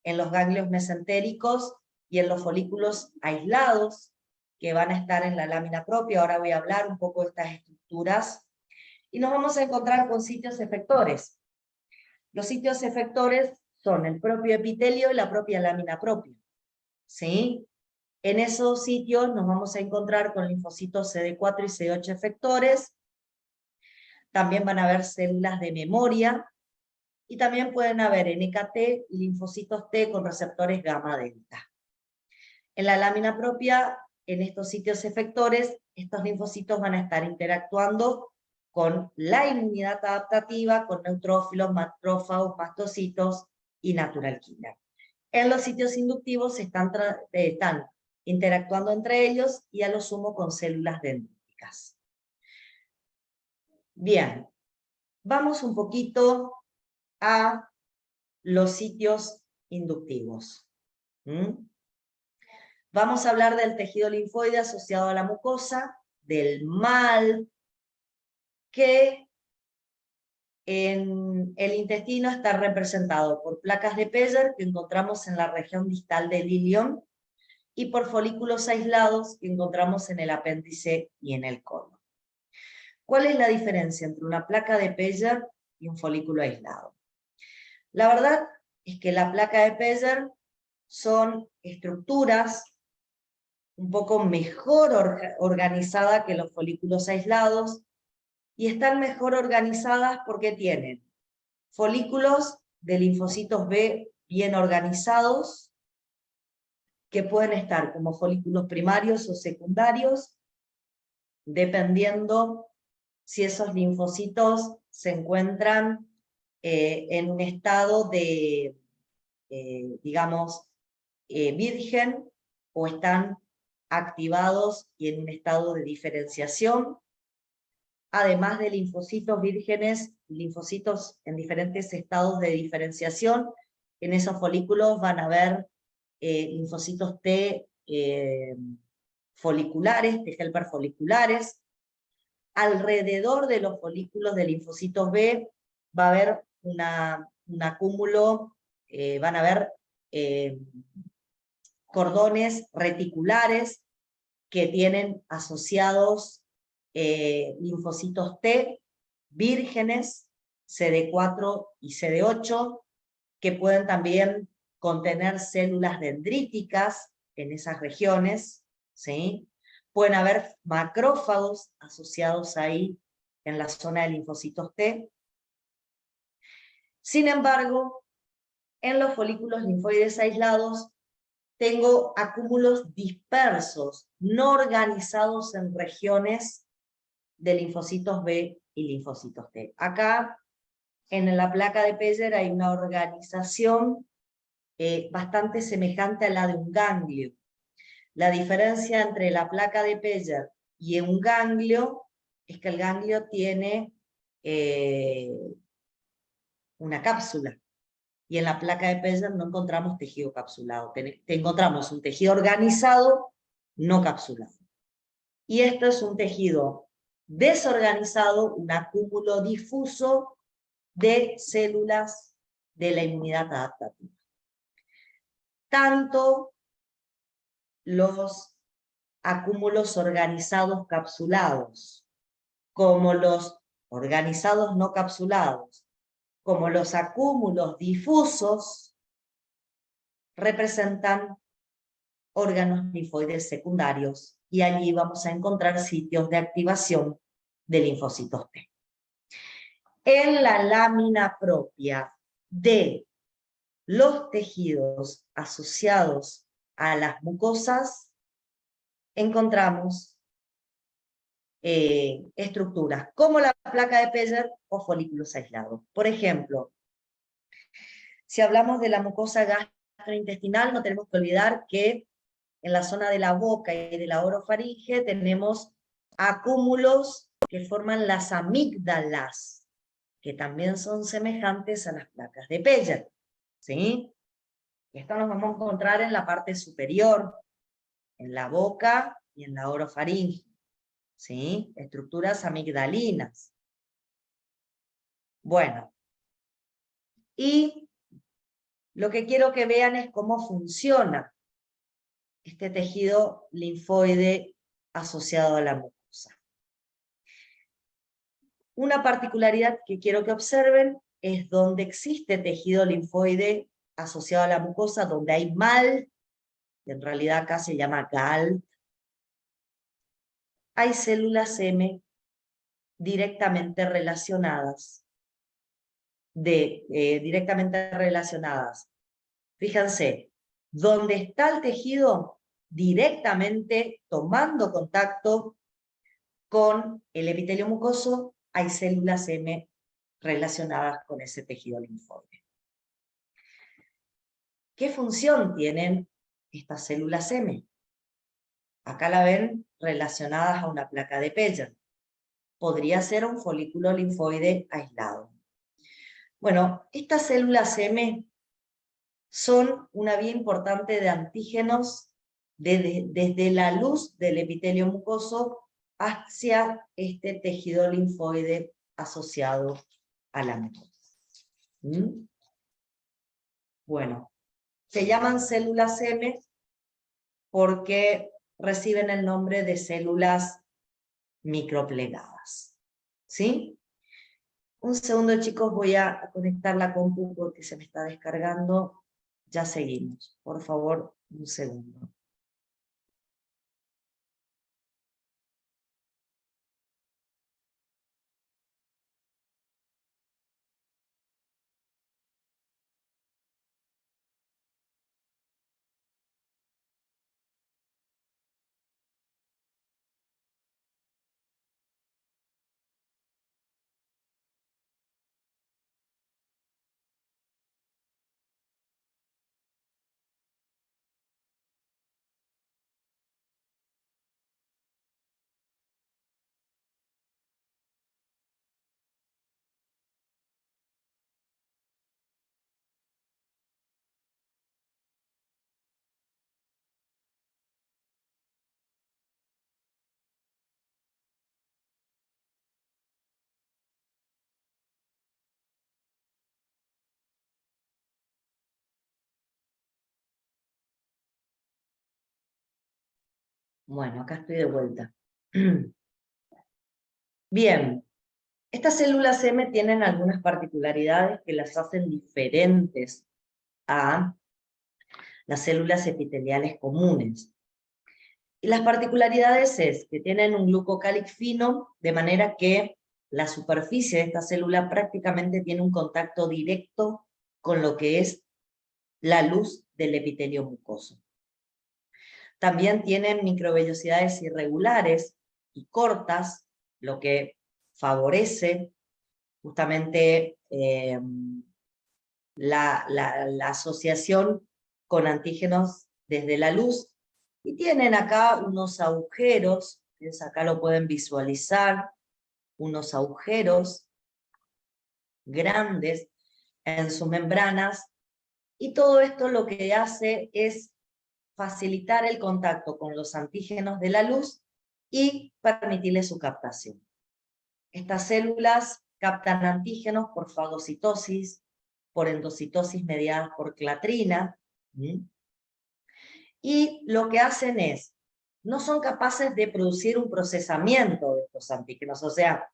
en los ganglios mesentéricos y en los folículos aislados que van a estar en la lámina propia. Ahora voy a hablar un poco de estas estructuras. Y nos vamos a encontrar con sitios efectores. Los sitios efectores son el propio epitelio y la propia lámina propia, ¿sí? En esos sitios nos vamos a encontrar con linfocitos CD4 y CD8 efectores. También van a haber células de memoria, y también pueden haber NKT y linfocitos T con receptores gamma delta. En la lámina propia, en estos sitios efectores, estos linfocitos van a estar interactuando con la inmunidad adaptativa, con neutrófilos, macrófagos, mastocitos y natural killer. En los sitios inductivos están interactuando entre ellos y a lo sumo con células dendríticas. Bien, vamos un poquito a los sitios inductivos. Vamos a hablar del tejido linfoide asociado a la mucosa, del mal, que en el intestino está representado por placas de Peyer que encontramos en la región distal del ilion y por folículos aislados que encontramos en el apéndice y en el colon. ¿Cuál es la diferencia entre una placa de Peyer y un folículo aislado? La verdad es que la placa de Peyer son estructuras un poco mejor organizadas que los folículos aislados, y están mejor organizadas porque tienen folículos de linfocitos B bien organizados, que pueden estar como folículos primarios o secundarios, dependiendo si esos linfocitos se encuentran en un estado de, digamos, virgen, o están activados y en un estado de diferenciación. Además de linfocitos vírgenes, linfocitos en diferentes estados de diferenciación, en esos folículos van a haber linfocitos T foliculares, T helper foliculares. Alrededor de los folículos de linfocitos B va a haber un acúmulo, van a haber cordones reticulares que tienen asociados linfocitos T vírgenes, CD4 y CD8, que pueden también contener células dendríticas en esas regiones, ¿sí? Pueden haber macrófagos asociados ahí en la zona de linfocitos T. Sin embargo, en los folículos linfoides aislados tengo acúmulos dispersos, no organizados en regiones de linfocitos B y linfocitos T. Acá, en la placa de Peyer, hay una organización bastante semejante a la de un ganglio. La diferencia entre la placa de Peyer y un ganglio es que el ganglio tiene una cápsula, y en la placa de Peyer no encontramos tejido capsulado, encontramos un tejido organizado, no capsulado. Y esto es un tejido desorganizado, un acúmulo difuso de células de la inmunidad adaptativa. Tanto los acúmulos organizados capsulados como los organizados no capsulados como los acúmulos difusos, representan órganos linfoides secundarios, y allí vamos a encontrar sitios de activación de linfocitos T. En la lámina propia de los tejidos asociados a las mucosas, encontramos estructuras como la placa de Peyer o folículos aislados. Por ejemplo, si hablamos de la mucosa gastrointestinal, no tenemos que olvidar que en la zona de la boca y de la orofaringe tenemos acúmulos que forman las amígdalas, que también son semejantes a las placas de Peyer, ¿sí? Esto nos vamos a encontrar en la parte superior, en la boca y en la orofaringe, ¿sí? Estructuras amigdalinas. Bueno, y lo que quiero que vean es cómo funciona este tejido linfoide asociado a la mucosa. Una particularidad que quiero que observen es donde existe tejido linfoide asociado a la mucosa, donde hay MAL, que en realidad acá se llama GAL, hay células M directamente relacionadas. Fíjense, donde está el tejido directamente tomando contacto con el epitelio mucoso, hay células M relacionadas con ese tejido linfoide. ¿Qué función tienen estas células M? Acá la ven relacionadas a una placa de Peyer. Podría ser un folículo linfoide aislado. Bueno, estas células M son una vía importante de antígenos desde la luz del epitelio mucoso hacia este tejido linfoide asociado a la mucosa. Bueno, se llaman células M porque reciben el nombre de células microplegadas. ¿Sí? Un segundo, chicos, voy a conectar la compu porque se me está descargando. Ya seguimos. Por favor, un segundo. Bueno, acá estoy de vuelta. Bien, estas células M tienen algunas particularidades que las hacen diferentes a las células epiteliales comunes. Y las particularidades es que tienen un glucocálix fino, de manera que la superficie de esta célula prácticamente tiene un contacto directo con lo que es la luz del epitelio mucoso. También tienen microvellosidades irregulares y cortas, lo que favorece justamente la asociación con antígenos desde la luz. Y tienen acá unos agujeros, acá lo pueden visualizar, unos agujeros grandes en sus membranas, y todo esto lo que hace es facilitar el contacto con los antígenos de la luz y permitirle su captación. Estas células captan antígenos por fagocitosis, por endocitosis mediadas por clatrina, y lo que hacen es, no son capaces de producir un procesamiento de estos antígenos, o sea,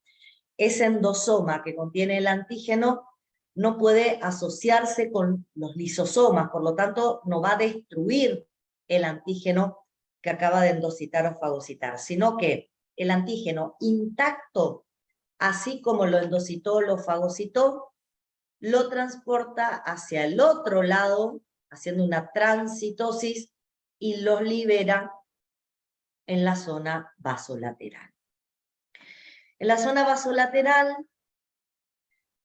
ese endosoma que contiene el antígeno no puede asociarse con los lisosomas, por lo tanto no va a destruir el antígeno que acaba de endocitar o fagocitar, sino que el antígeno intacto, así como lo endocitó o lo fagocitó, lo transporta hacia el otro lado, haciendo una transcitosis, y los libera en la zona vasolateral. En la zona vasolateral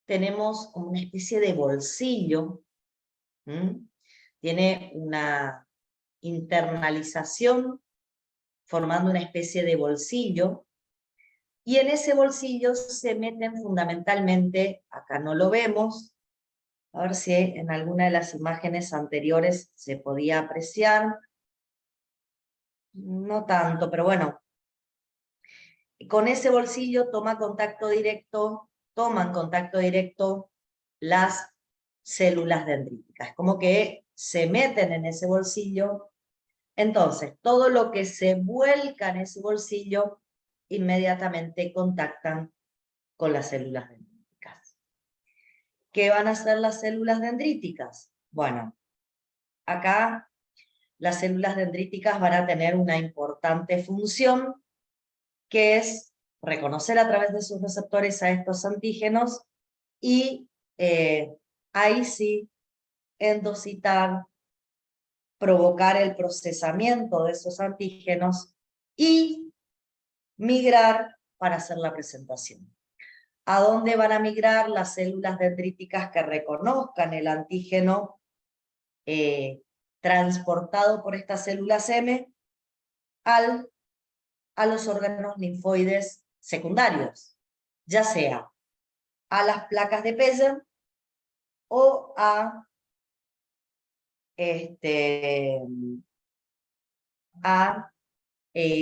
tenemos como una especie de bolsillo, tiene una internalización formando una especie de bolsillo, y en ese bolsillo se meten fundamentalmente, acá no lo vemos, a ver si en alguna de las imágenes anteriores se podía apreciar, no tanto, pero bueno, con ese bolsillo toman contacto directo las células dendríticas, como que se meten en ese bolsillo. Entonces, todo lo que se vuelca en ese bolsillo inmediatamente contactan con las células dendríticas. ¿Qué van a hacer las células dendríticas? Bueno, acá las células dendríticas van a tener una importante función, que es reconocer a través de sus receptores a estos antígenos y ahí sí endocitar, provocar el procesamiento de esos antígenos y migrar para hacer la presentación. ¿A dónde van a migrar las células dendríticas que reconozcan el antígeno transportado por estas células M a los órganos linfoides secundarios, ya sea a las placas de Peyer o a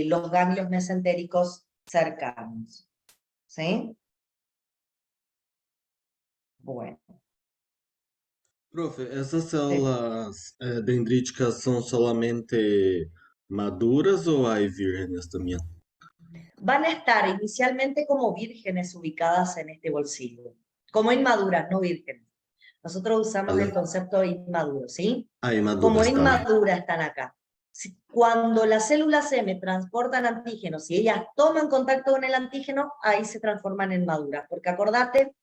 los ganglios mesentéricos cercanos? ¿Sí? Bueno. Profe, essas células dendríticas são solamente maduras ou há vírgenes também? Van a estar inicialmente como vírgenes ubicadas en este bolsillo, como inmaduras, no vírgenes. Nosotros usamos el concepto de inmaduro, ¿sí? Como inmaduras están acá. Cuando las células M transportan antígenos y ellas toman contacto con el antígeno, ahí se transforman en maduras, porque acordate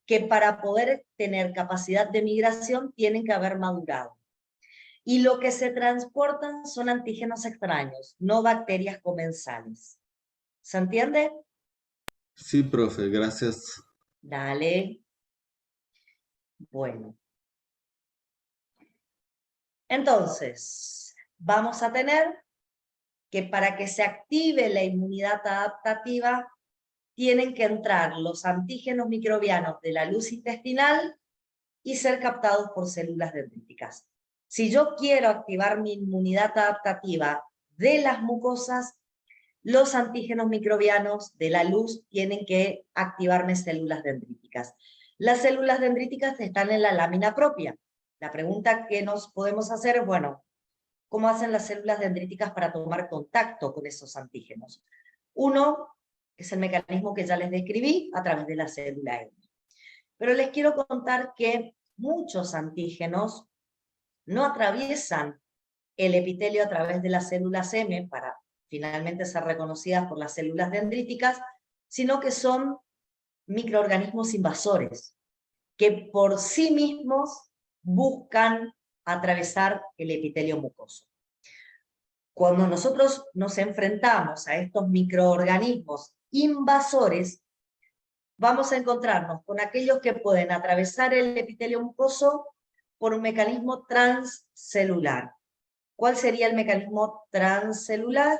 que para poder tener capacidad de migración tienen que haber madurado. Y lo que se transportan son antígenos extraños, no bacterias comensales. ¿Se entiende? Sí, profe, gracias. Dale. Bueno. Entonces, vamos a tener que para que se active la inmunidad adaptativa, tienen que entrar los antígenos microbianos de la luz intestinal y ser captados por células dendríticas. Si yo quiero activar mi inmunidad adaptativa de las mucosas, los antígenos microbianos de la luz tienen que activarme células dendríticas. Las células dendríticas están en la lámina propia. La pregunta que nos podemos hacer es, bueno, ¿cómo hacen las células dendríticas para tomar contacto con esos antígenos? Uno es el mecanismo que ya les describí a través de la célula M. Pero les quiero contar que muchos antígenos no atraviesan el epitelio a través de las células M para finalmente ser reconocidas por las células dendríticas, sino que son microorganismos invasores, que por sí mismos buscan atravesar el epitelio mucoso. Cuando nosotros nos enfrentamos a estos microorganismos invasores, vamos a encontrarnos con aquellos que pueden atravesar el epitelio mucoso por un mecanismo transcelular. ¿Cuál sería el mecanismo transcelular?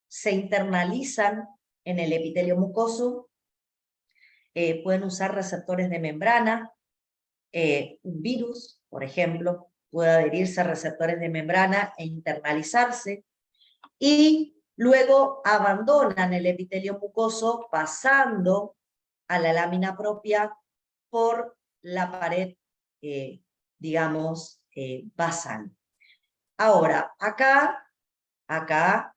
Se internalizan en el epitelio mucoso, pueden usar receptores de membrana, un virus, por ejemplo, puede adherirse a receptores de membrana e internalizarse, y luego abandonan el epitelio mucoso pasando a la lámina propia por la pared, digamos, basal. Ahora, acá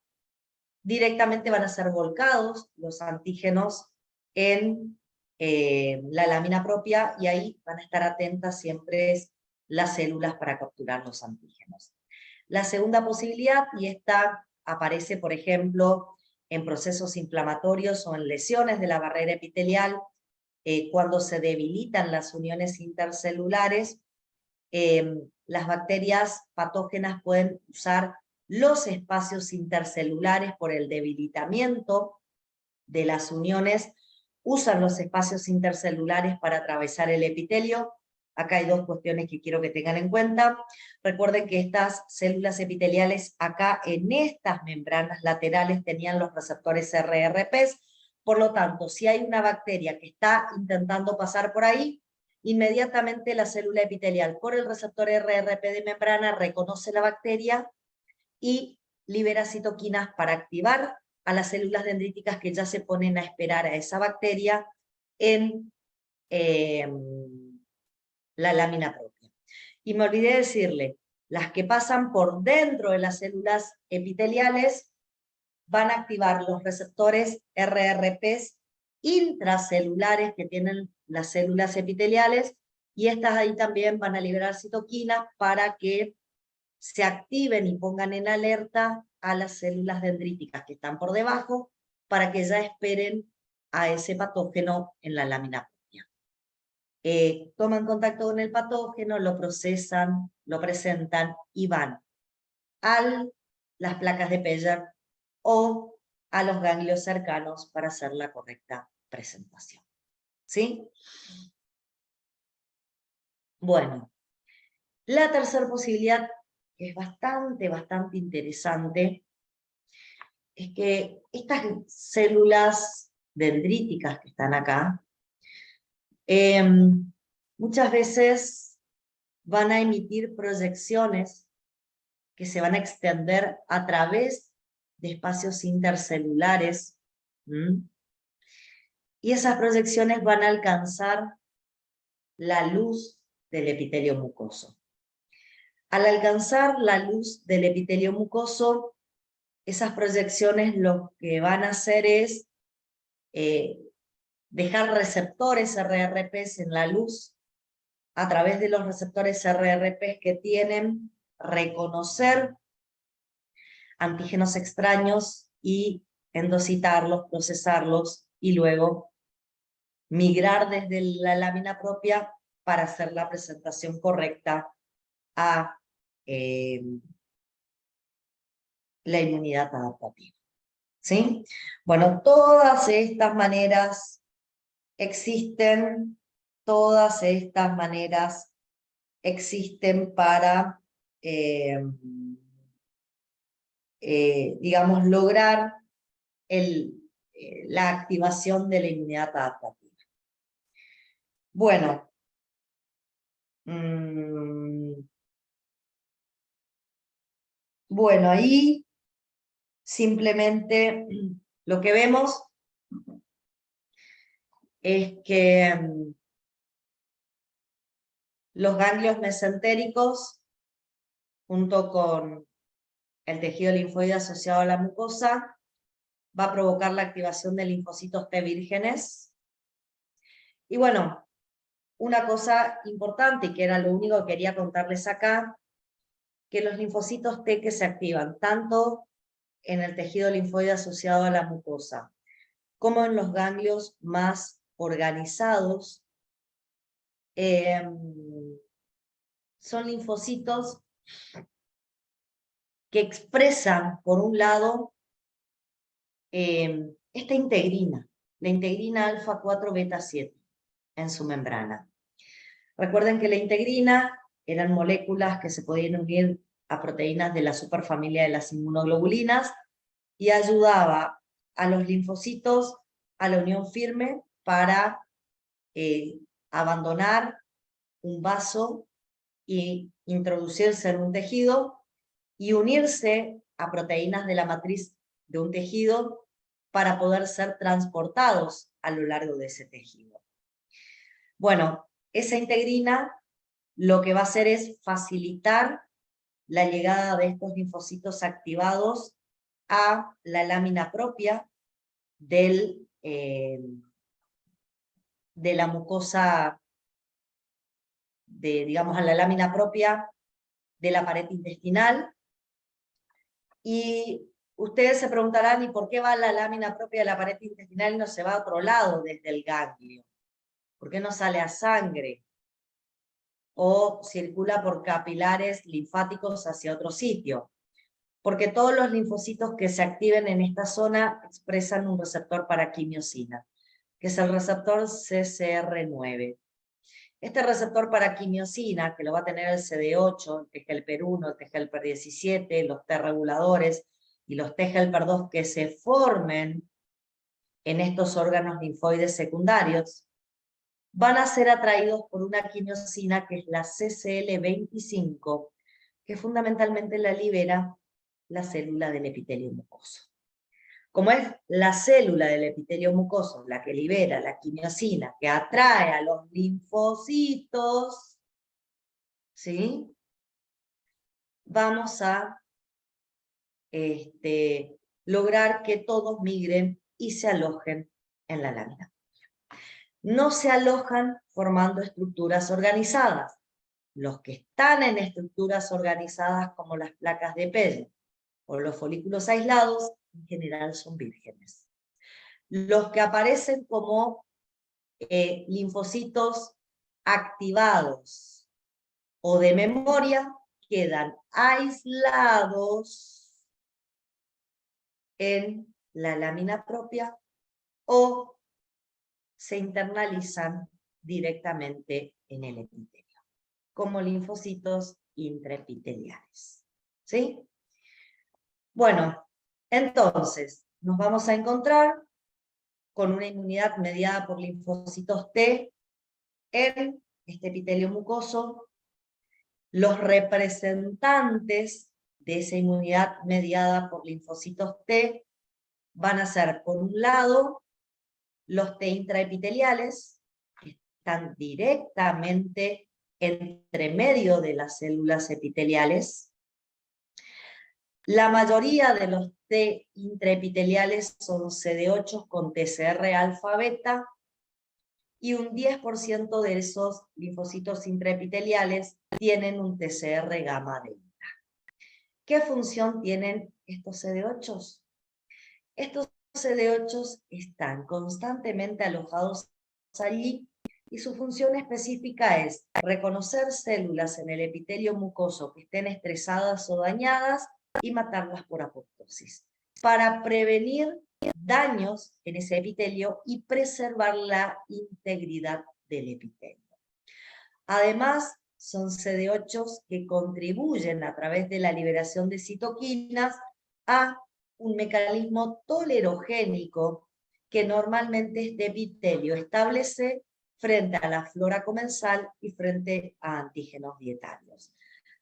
directamente van a ser volcados los antígenos en la lámina propia, y ahí van a estar atentas siempre las células para capturar los antígenos. La segunda posibilidad, y esta aparece, por ejemplo, en procesos inflamatorios o en lesiones de la barrera epitelial, cuando se debilitan las uniones intercelulares, las bacterias patógenas pueden usar los espacios intercelulares por el debilitamiento de las uniones, usan los espacios intercelulares para atravesar el epitelio. Acá hay dos cuestiones que quiero que tengan en cuenta. Recuerden que estas células epiteliales acá en estas membranas laterales tenían los receptores RRPs, por lo tanto, si hay una bacteria que está intentando pasar por ahí, inmediatamente la célula epitelial por el receptor RRP de membrana reconoce la bacteria y libera citoquinas para activar a las células dendríticas que ya se ponen a esperar a esa bacteria en la lámina propia. Y me olvidé decirle, las que pasan por dentro de las células epiteliales van a activar los receptores RRPs intracelulares que tienen las células epiteliales, y estas ahí también van a liberar citoquinas para que se activen y pongan en alerta a las células dendríticas que están por debajo, para que ya esperen a ese patógeno en la lámina propia. Toman contacto con el patógeno, lo procesan, lo presentan y van a las placas de Peyer o a los ganglios cercanos para hacer la correcta presentación. ¿Sí? Bueno, la tercera posibilidad, que es bastante interesante, es que estas células dendríticas que están acá, muchas veces van a emitir proyecciones que se van a extender a través de espacios intercelulares, y esas proyecciones van a alcanzar la luz del epitelio mucoso. Al alcanzar la luz del epitelio mucoso, esas proyecciones lo que van a hacer es dejar receptores RRPs en la luz, a través de los receptores RRPs que tienen, reconocer antígenos extraños y endocitarlos, procesarlos y luego migrar desde la lámina propia para hacer la presentación correcta a la inmunidad adaptativa. ¿Sí? Bueno, todas estas maneras existen, para, digamos, lograr la activación de la inmunidad adaptativa. Bueno, bueno, ahí simplemente lo que vemos es que los ganglios mesentéricos, junto con el tejido linfoide asociado a la mucosa, va a provocar la activación de linfocitos T vírgenes. Y bueno, una cosa importante, que era lo único que quería contarles acá, que los linfocitos T que se activan tanto en el tejido linfoide asociado a la mucosa, como en los ganglios más organizados, son linfocitos que expresan, por un lado, esta integrina, la integrina alfa 4 beta 7, en su membrana. Recuerden que la integrina eran moléculas que se podían unir a proteínas de la superfamilia de las inmunoglobulinas y ayudaba a los linfocitos a la unión firme para abandonar un vaso y introducirse en un tejido y unirse a proteínas de la matriz de un tejido para poder ser transportados a lo largo de ese tejido. Bueno, esa integrina lo que va a hacer es facilitar la llegada de estos linfocitos activados a la lámina propia del de la mucosa, digamos, a la lámina propia de la pared intestinal. Y ustedes se preguntarán, ¿y por qué va la lámina propia de la pared intestinal y no se va a otro lado desde el ganglio? ¿Por qué no sale a sangre? O circula por capilares linfáticos hacia otro sitio. Porque todos los linfocitos que se activen en esta zona expresan un receptor para quimiosina, que es el receptor CCR9. Este receptor para quimiosina, que lo va a tener el CD8, el T-helper1, el T-helper17, los T reguladores y los T-helper2 que se formen en estos órganos linfoides secundarios, van a ser atraídos por una quimiosina que es la CCL25, que fundamentalmente la libera la célula del epitelio mucoso. Como es la célula del epitelio mucoso la que libera la quimiosina, que atrae a los linfocitos, ¿sí? Vamos a lograr que todos migren y se alojen en la lámina. No se alojan formando estructuras organizadas. Los que están en estructuras organizadas como las placas de Pelle o los folículos aislados, en general son vírgenes. Los que aparecen como linfocitos activados o de memoria quedan aislados en la lámina propia o se internalizan directamente en el epitelio, como linfocitos intraepiteliales. ¿Sí? Bueno, entonces, nos vamos a encontrar con una inmunidad mediada por linfocitos T en este epitelio mucoso. Los representantes de esa inmunidad mediada por linfocitos T van a ser, por un lado, los T intraepiteliales, que están directamente entre medio de las células epiteliales. La mayoría de los T intraepiteliales son CD8 con TCR alfa beta, y un 10% de esos linfocitos intraepiteliales tienen un TCR gamma delta. ¿Qué función tienen estos CD8? Estos CD8 están constantemente alojados allí y su función específica es reconocer células en el epitelio mucoso que estén estresadas o dañadas y matarlas por apoptosis, para prevenir daños en ese epitelio y preservar la integridad del epitelio. Además, son CD8 que contribuyen a través de la liberación de citoquinas a un mecanismo tolerogénico que normalmente este epitelio establece frente a la flora comensal y frente a antígenos dietarios.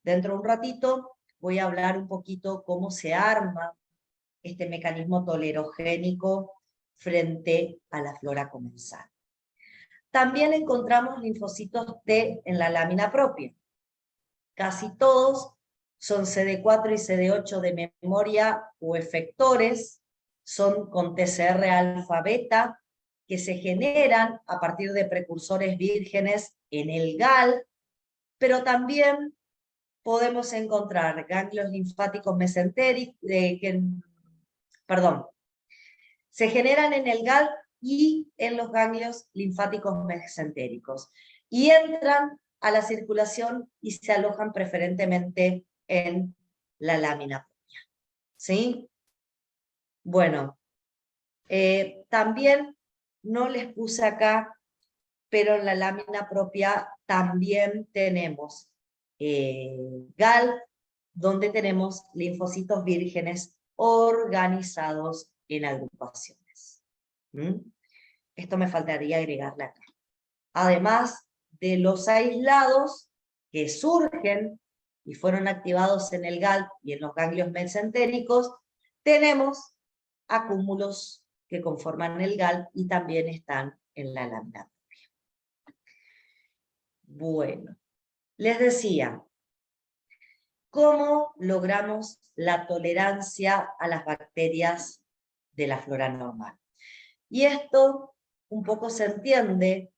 Dentro de un ratito voy a hablar un poquito cómo se arma este mecanismo tolerogénico frente a la flora comensal. También encontramos linfocitos T en la lámina propia. Casi todos son CD4 y CD8 de memoria o efectores, son con TCR alfa beta, que se generan a partir de precursores vírgenes en el GAL, pero también podemos encontrar ganglios linfáticos mesentéricos, se generan en el GAL y en los ganglios linfáticos mesentéricos, y entran a la circulación y se alojan preferentemente en la lámina propia. ¿Sí? Bueno, también no les puse acá, pero en la lámina propia también tenemos GAL, donde tenemos linfocitos vírgenes organizados en agrupaciones. Esto me faltaría agregarle acá. Además de los aislados que surgen y fueron activados en el GAL y en los ganglios mesentéricos, tenemos acúmulos que conforman el GAL y también están en la lámina propia. Bueno, les decía, ¿cómo logramos la tolerancia a las bacterias de la flora normal? Y esto un poco se entiende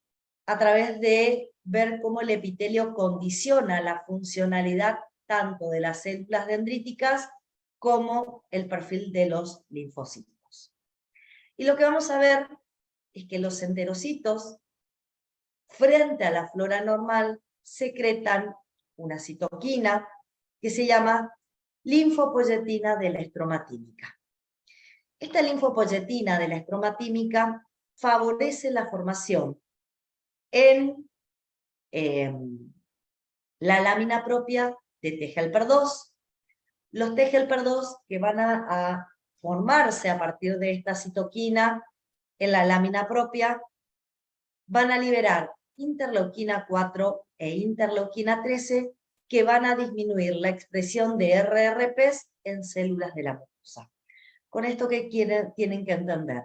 a través de ver cómo el epitelio condiciona la funcionalidad tanto de las células dendríticas como el perfil de los linfocitos. Y lo que vamos a ver es que los enterocitos, frente a la flora normal, secretan una citoquina que se llama linfopoyetina de la estromatímica. Esta linfopoyetina de la estromatímica favorece la formación en la lámina propia de T-helper-2. Los T-helper-2 que van a formarse a partir de esta citoquina en la lámina propia van a liberar interleuquina 4 e interleuquina 13 que van a disminuir la expresión de RRPs en células de la mucosa. Con esto, ¿qué tienen que entender?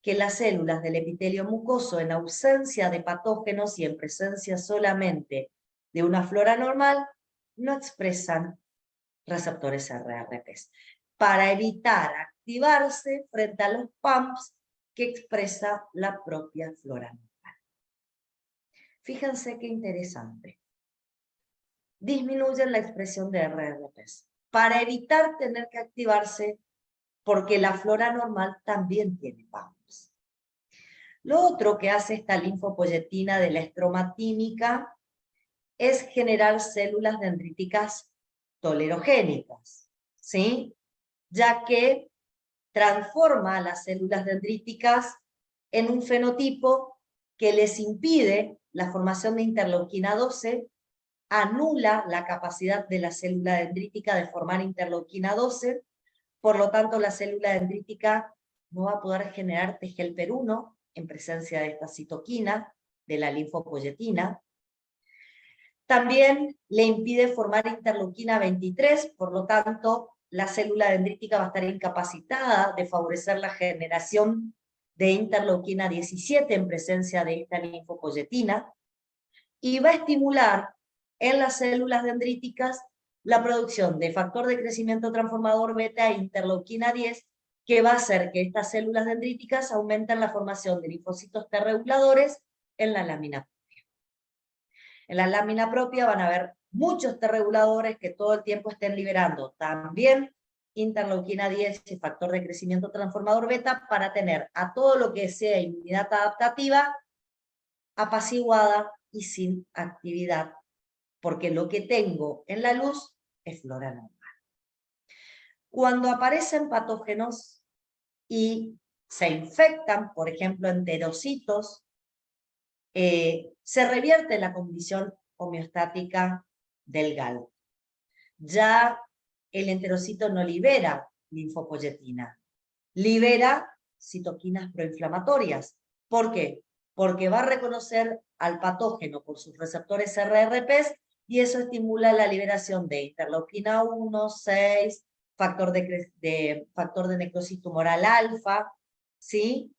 Que las células del epitelio mucoso, en ausencia de patógenos y en presencia solamente de una flora normal, no expresan receptores RRPs, para evitar activarse frente a los PAMPs que expresa la propia flora normal. Fíjense qué interesante. Disminuyen la expresión de RRPs para evitar tener que activarse porque la flora normal también tiene PAMPs. Lo otro que hace esta linfopoyetina de la estromatímica es generar células dendríticas tolerogénicas, ¿sí? Ya que transforma a las células dendríticas en un fenotipo que les impide la formación de interleuquina 12, anula la capacidad de la célula dendrítica de formar interleuquina 12, por lo tanto la célula dendrítica no va a poder generar T-helper-1 en presencia de esta citoquina, de la linfopoyetina. También le impide formar interleuquina 23, por lo tanto la célula dendrítica va a estar incapacitada de favorecer la generación de interleuquina 17 en presencia de esta linfopoyetina, y va a estimular en las células dendríticas la producción de factor de crecimiento transformador beta e interleuquina 10, que va a hacer que estas células dendríticas aumenten la formación de linfocitos T reguladores en la lámina propia. En la lámina propia van a haber muchos T reguladores que todo el tiempo estén liberando también interleuquina 10 y factor de crecimiento transformador beta para tener a todo lo que sea inmunidad adaptativa apaciguada y sin actividad, porque lo que tengo en la luz es flora normal. Cuando aparecen patógenos y se infectan, por ejemplo, enterocitos, se revierte la condición homeostática del GAL. Ya el enterocito no libera linfopoyetina, libera citoquinas proinflamatorias. ¿Por qué? Porque va a reconocer al patógeno por sus receptores RRPs y eso estimula la liberación de interleuquina 1, 6, factor de necrosis tumoral alfa, ¿sí?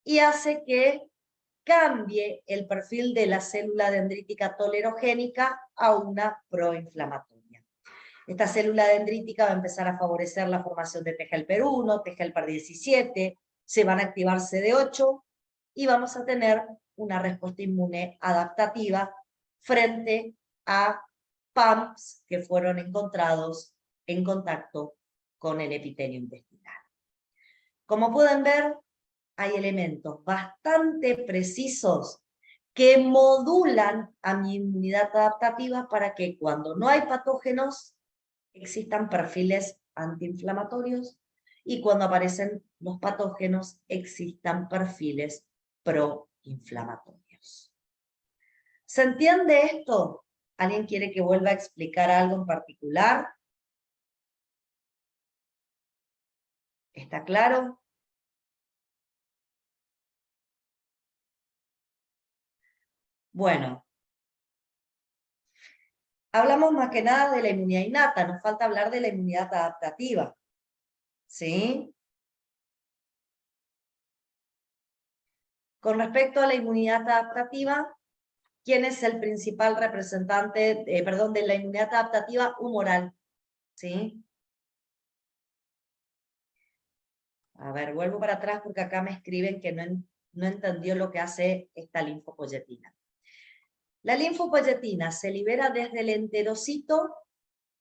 Y hace que cambie el perfil de la célula dendrítica tolerogénica a una proinflamatoria. Esta célula dendrítica va a empezar a favorecer la formación de T-helper-1, T-helper-17, se van a activar CD8 y vamos a tener una respuesta inmune adaptativa frente a PAMPs que fueron encontrados en contacto con el epitelio intestinal. Como pueden ver, hay elementos bastante precisos que modulan a mi inmunidad adaptativa para que cuando no hay patógenos existan perfiles antiinflamatorios y cuando aparecen los patógenos existan perfiles proinflamatorios. ¿Se entiende esto? ¿Alguien quiere que vuelva a explicar algo en particular? ¿Está claro? Bueno, hablamos más que nada de la inmunidad innata, nos falta hablar de la inmunidad adaptativa. ¿Sí? Con respecto a la inmunidad adaptativa, ¿quién es el principal representante, de la inmunidad adaptativa humoral? ¿Sí? A ver, vuelvo para atrás porque acá me escriben que no no entendió lo que hace esta linfopoyetina. La linfopoyetina se libera desde el enterocito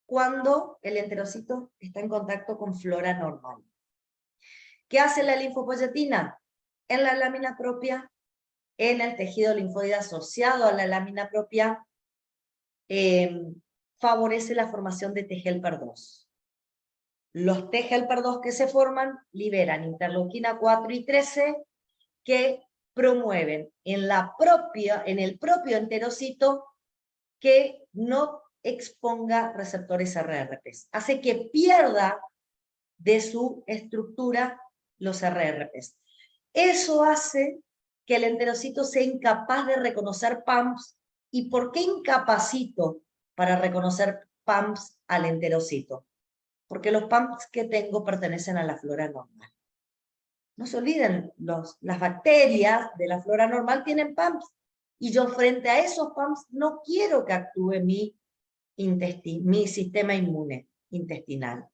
cuando el enterocito está en contacto con flora normal. ¿Qué hace la linfopoyetina? En la lámina propia, en el tejido linfoide asociado a la lámina propia, favorece la formación de T helper 2. Los T helper 2 que se forman liberan interleuquina 4 y 13 que promueven en el propio enterocito que no exponga receptores RRPs. Hace que pierda de su estructura los RRPs. Eso hace que el enterocito sea incapaz de reconocer PAMPs. ¿Y por qué incapacito para reconocer PAMPs al enterocito? Porque los PAMPs que tengo pertenecen a la flora normal. No se olviden, las bacterias de la flora normal tienen PAMPs. Y yo frente a esos PAMPs no quiero que actúe mi sistema inmune intestinal.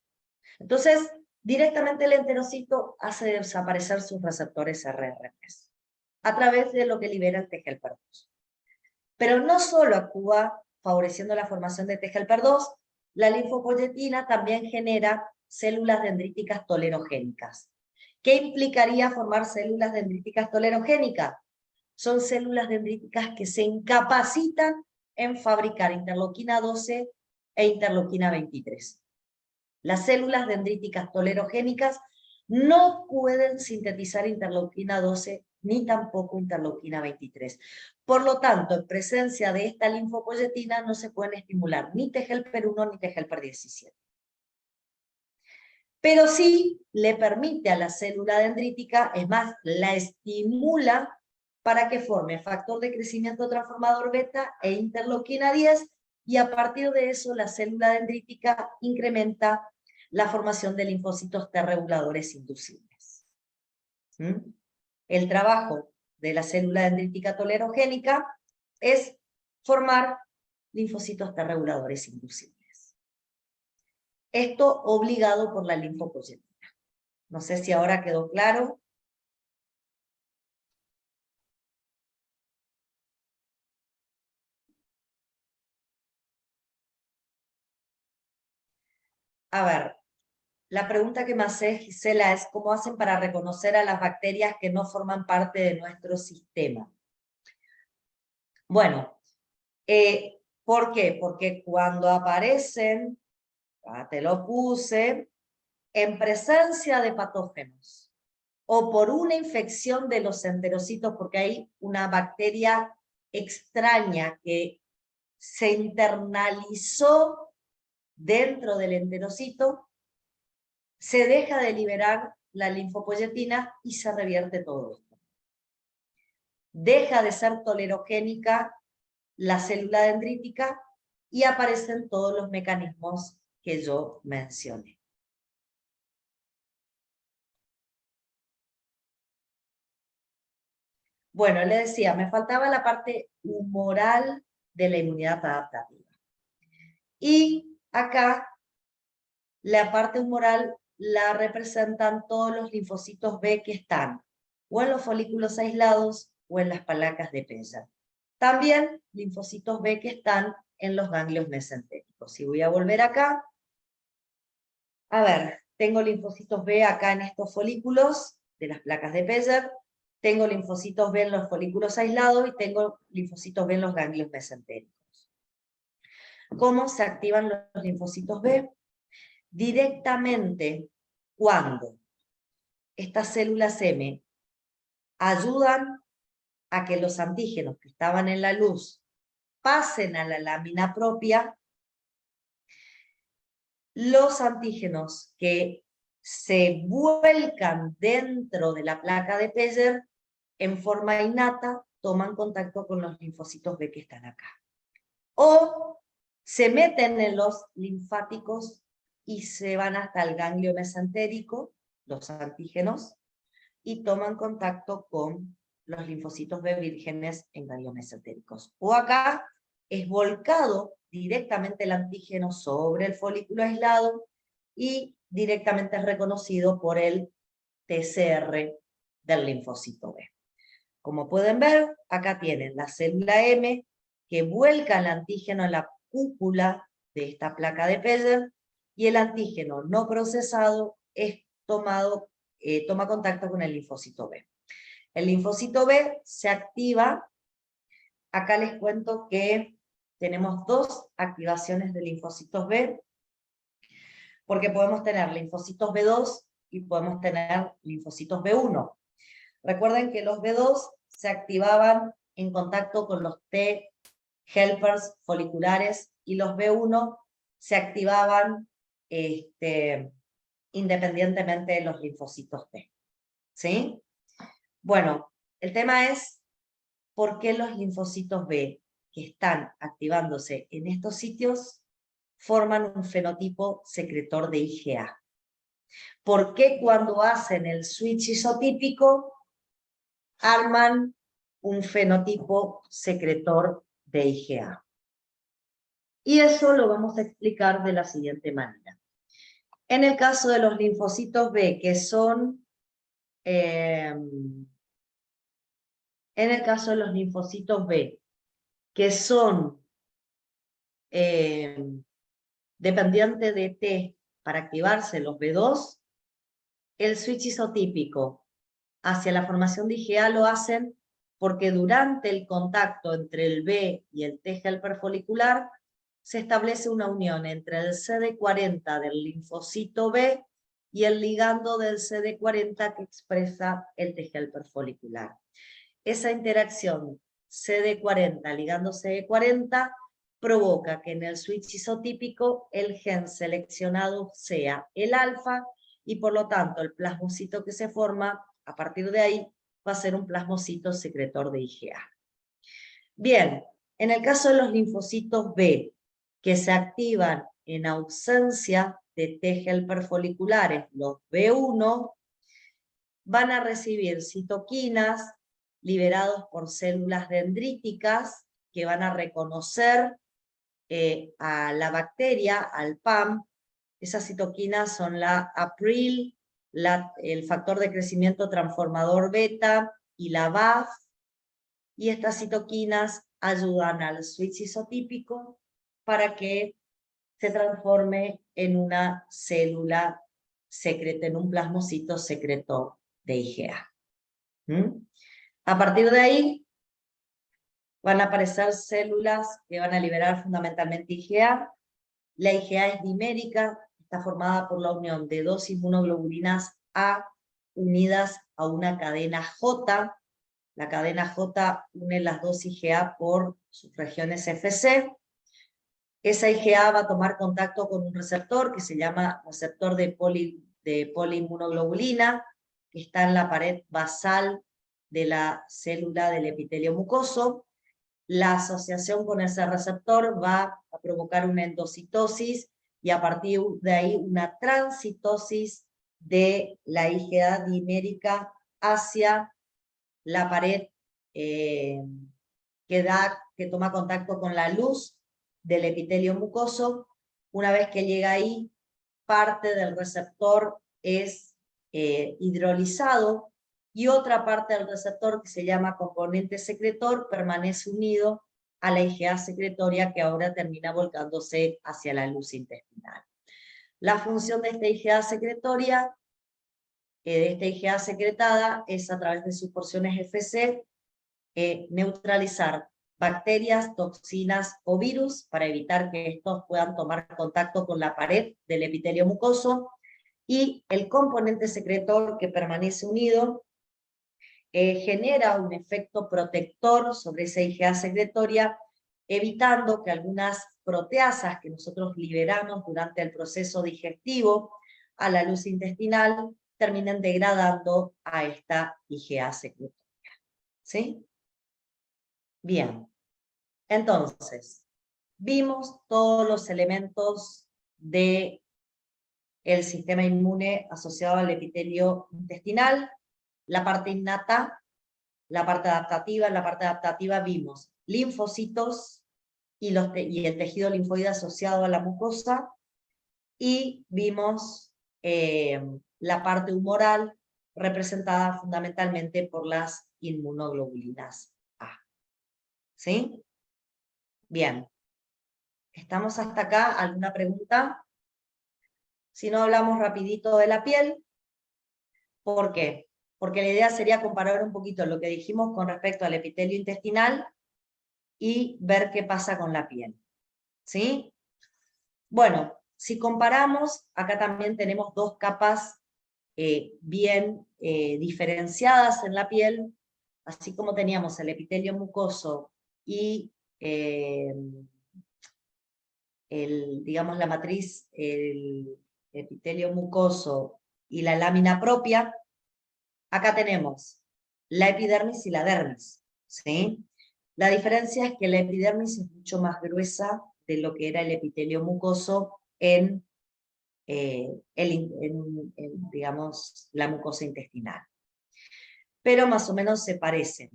Entonces, directamente el enterocito hace desaparecer sus receptores RRPs a través de lo que libera el T helper 2. Pero no solo actúa favoreciendo la formación de T helper 2, la linfopoyetina también genera células dendríticas tolerogénicas. ¿Qué implicaría formar células dendríticas tolerogénicas? Son células dendríticas que se incapacitan en fabricar interleuquina 12 e interleuquina 23. Las células dendríticas tolerogénicas no pueden sintetizar interleuquina 12 ni tampoco interleuquina 23. Por lo tanto, en presencia de esta linfopoyetina no se pueden estimular ni T helper 1 ni T helper 17. Pero sí le permite a la célula dendrítica, es más, la estimula para que forme factor de crecimiento transformador beta e interleuquina 10, y a partir de eso la célula dendrítica incrementa la formación de linfocitos T reguladores inducibles. El trabajo de la célula dendrítica tolerogénica es formar linfocitos T reguladores inducibles. Esto obligado por la linfopoyetina. No sé si ahora quedó claro. A ver, la pregunta que me hace Gisela es ¿cómo hacen para reconocer a las bacterias que no forman parte de nuestro sistema? Bueno, ¿por qué? Porque cuando aparecen, te lo puse, en presencia de patógenos o por una infección de los enterocitos, porque hay una bacteria extraña que se internalizó dentro del enterocito, se deja de liberar la linfopoyetina y se revierte todo esto. Deja de ser tolerogénica la célula dendrítica y aparecen todos los mecanismos que yo mencioné. Bueno, le decía, me faltaba la parte humoral de la inmunidad adaptativa. Y acá, la parte humoral la representan todos los linfocitos B que están o en los folículos aislados o en las placas de Peyer. También linfocitos B que están en los ganglios mesentéricos. Y voy a volver acá. A ver, tengo linfocitos B acá en estos folículos de las placas de Peyer. Tengo linfocitos B en los folículos aislados y tengo linfocitos B en los ganglios mesentéricos. ¿Cómo se activan los linfocitos B? Directamente cuando estas células M ayudan a que los antígenos que estaban en la luz pasen a la lámina propia, los antígenos que se vuelcan dentro de la placa de Peyer en forma innata toman contacto con los linfocitos B que están acá. O se meten en los linfáticos y se van hasta el ganglio mesentérico, los antígenos, y toman contacto con los linfocitos B vírgenes en ganglios mesentéricos. O acá es volcado directamente el antígeno sobre el folículo aislado y directamente es reconocido por el TCR del linfocito B. Como pueden ver, acá tienen la célula M que vuelca el antígeno en la cúpula de esta placa de Peyer, y el antígeno no procesado toma contacto con el linfocito B. El linfocito B se activa. Acá les cuento que tenemos dos activaciones de linfocitos B, porque podemos tener linfocitos B2 y podemos tener linfocitos B1. Recuerden que los B2 se activaban en contacto con los T helpers foliculares y los B1 se activaban independientemente de los linfocitos B. ¿Sí? Bueno, el tema es por qué los linfocitos B que están activándose en estos sitios forman un fenotipo secretor de IgA. ¿Por qué cuando hacen el switch isotípico arman un fenotipo secretor de IgA? Y eso lo vamos a explicar de la siguiente manera. En el caso de los linfocitos B, que son... en el caso de los linfocitos B, que son dependientes de T para activarse los B2, el switch isotípico hacia la formación de IgA lo hacen porque durante el contacto entre el B y el T helper folicular se establece una unión entre el CD40 del linfocito B y el ligando del CD40 que expresa el T helper folicular. Esa interacción CD40 ligando CD40 provoca que en el switch isotípico el gen seleccionado sea el alfa y por lo tanto el plasmocito que se forma a partir de ahí va a ser un plasmocito secretor de IgA. Bien, en el caso de los linfocitos B que se activan en ausencia de T helper foliculares, los B1, van a recibir citoquinas liberados por células dendríticas que van a reconocer a la bacteria, al PAM. Esas citoquinas son la APRIL, el factor de crecimiento transformador beta y la BAF, y estas citoquinas ayudan al switch isotípico para que se transforme en una célula secreta, en un plasmocito secretor de IgA. A partir de ahí van a aparecer células que van a liberar fundamentalmente IgA. La IgA es dimérica, está formada por la unión de dos inmunoglobulinas A unidas a una cadena J. La cadena J une las dos IgA por sus regiones Fc. Esa IgA va a tomar contacto con un receptor que se llama receptor de poliinmunoglobulina, que está en la pared basal de la célula del epitelio mucoso. La asociación con ese receptor va a provocar una endocitosis y a partir de ahí una transitosis de la IgA dimérica hacia la pared que toma contacto con la luz del epitelio mucoso. Una vez que llega ahí, parte del receptor es hidrolizado y otra parte del receptor, que se llama componente secretor, permanece unido a la IgA secretoria, que ahora termina volcándose hacia la luz intestinal. La función de esta IgA secretoria, de esta IgA secretada, es a través de sus porciones Fc, neutralizar bacterias, toxinas o virus para evitar que estos puedan tomar contacto con la pared del epitelio mucoso, y el componente secretor que permanece unido genera un efecto protector sobre esa IgA secretoria, evitando que algunas proteasas que nosotros liberamos durante el proceso digestivo a la luz intestinal terminen degradando a esta IgA secretoria. ¿Sí? Bien, entonces, vimos todos los elementos del sistema inmune asociado al epitelio intestinal, la parte innata, la parte adaptativa. En la parte adaptativa vimos linfocitos y el tejido linfoide asociado a la mucosa, y vimos la parte humoral, representada fundamentalmente por las inmunoglobulinas A. ¿Sí? Bien. ¿Estamos hasta acá? ¿Alguna pregunta? Si no, hablamos rapidito de la piel. ¿Por qué? Porque la idea sería comparar un poquito lo que dijimos con respecto al epitelio intestinal y ver qué pasa con la piel. ¿Sí? Bueno, si comparamos, acá también tenemos dos capas bien diferenciadas en la piel, así como teníamos el epitelio mucoso y digamos la matriz, el epitelio mucoso y la lámina propia, acá tenemos la epidermis y la dermis, ¿sí? La diferencia es que la epidermis es mucho más gruesa de lo que era el epitelio mucoso en digamos, la mucosa intestinal. Pero más o menos se parecen.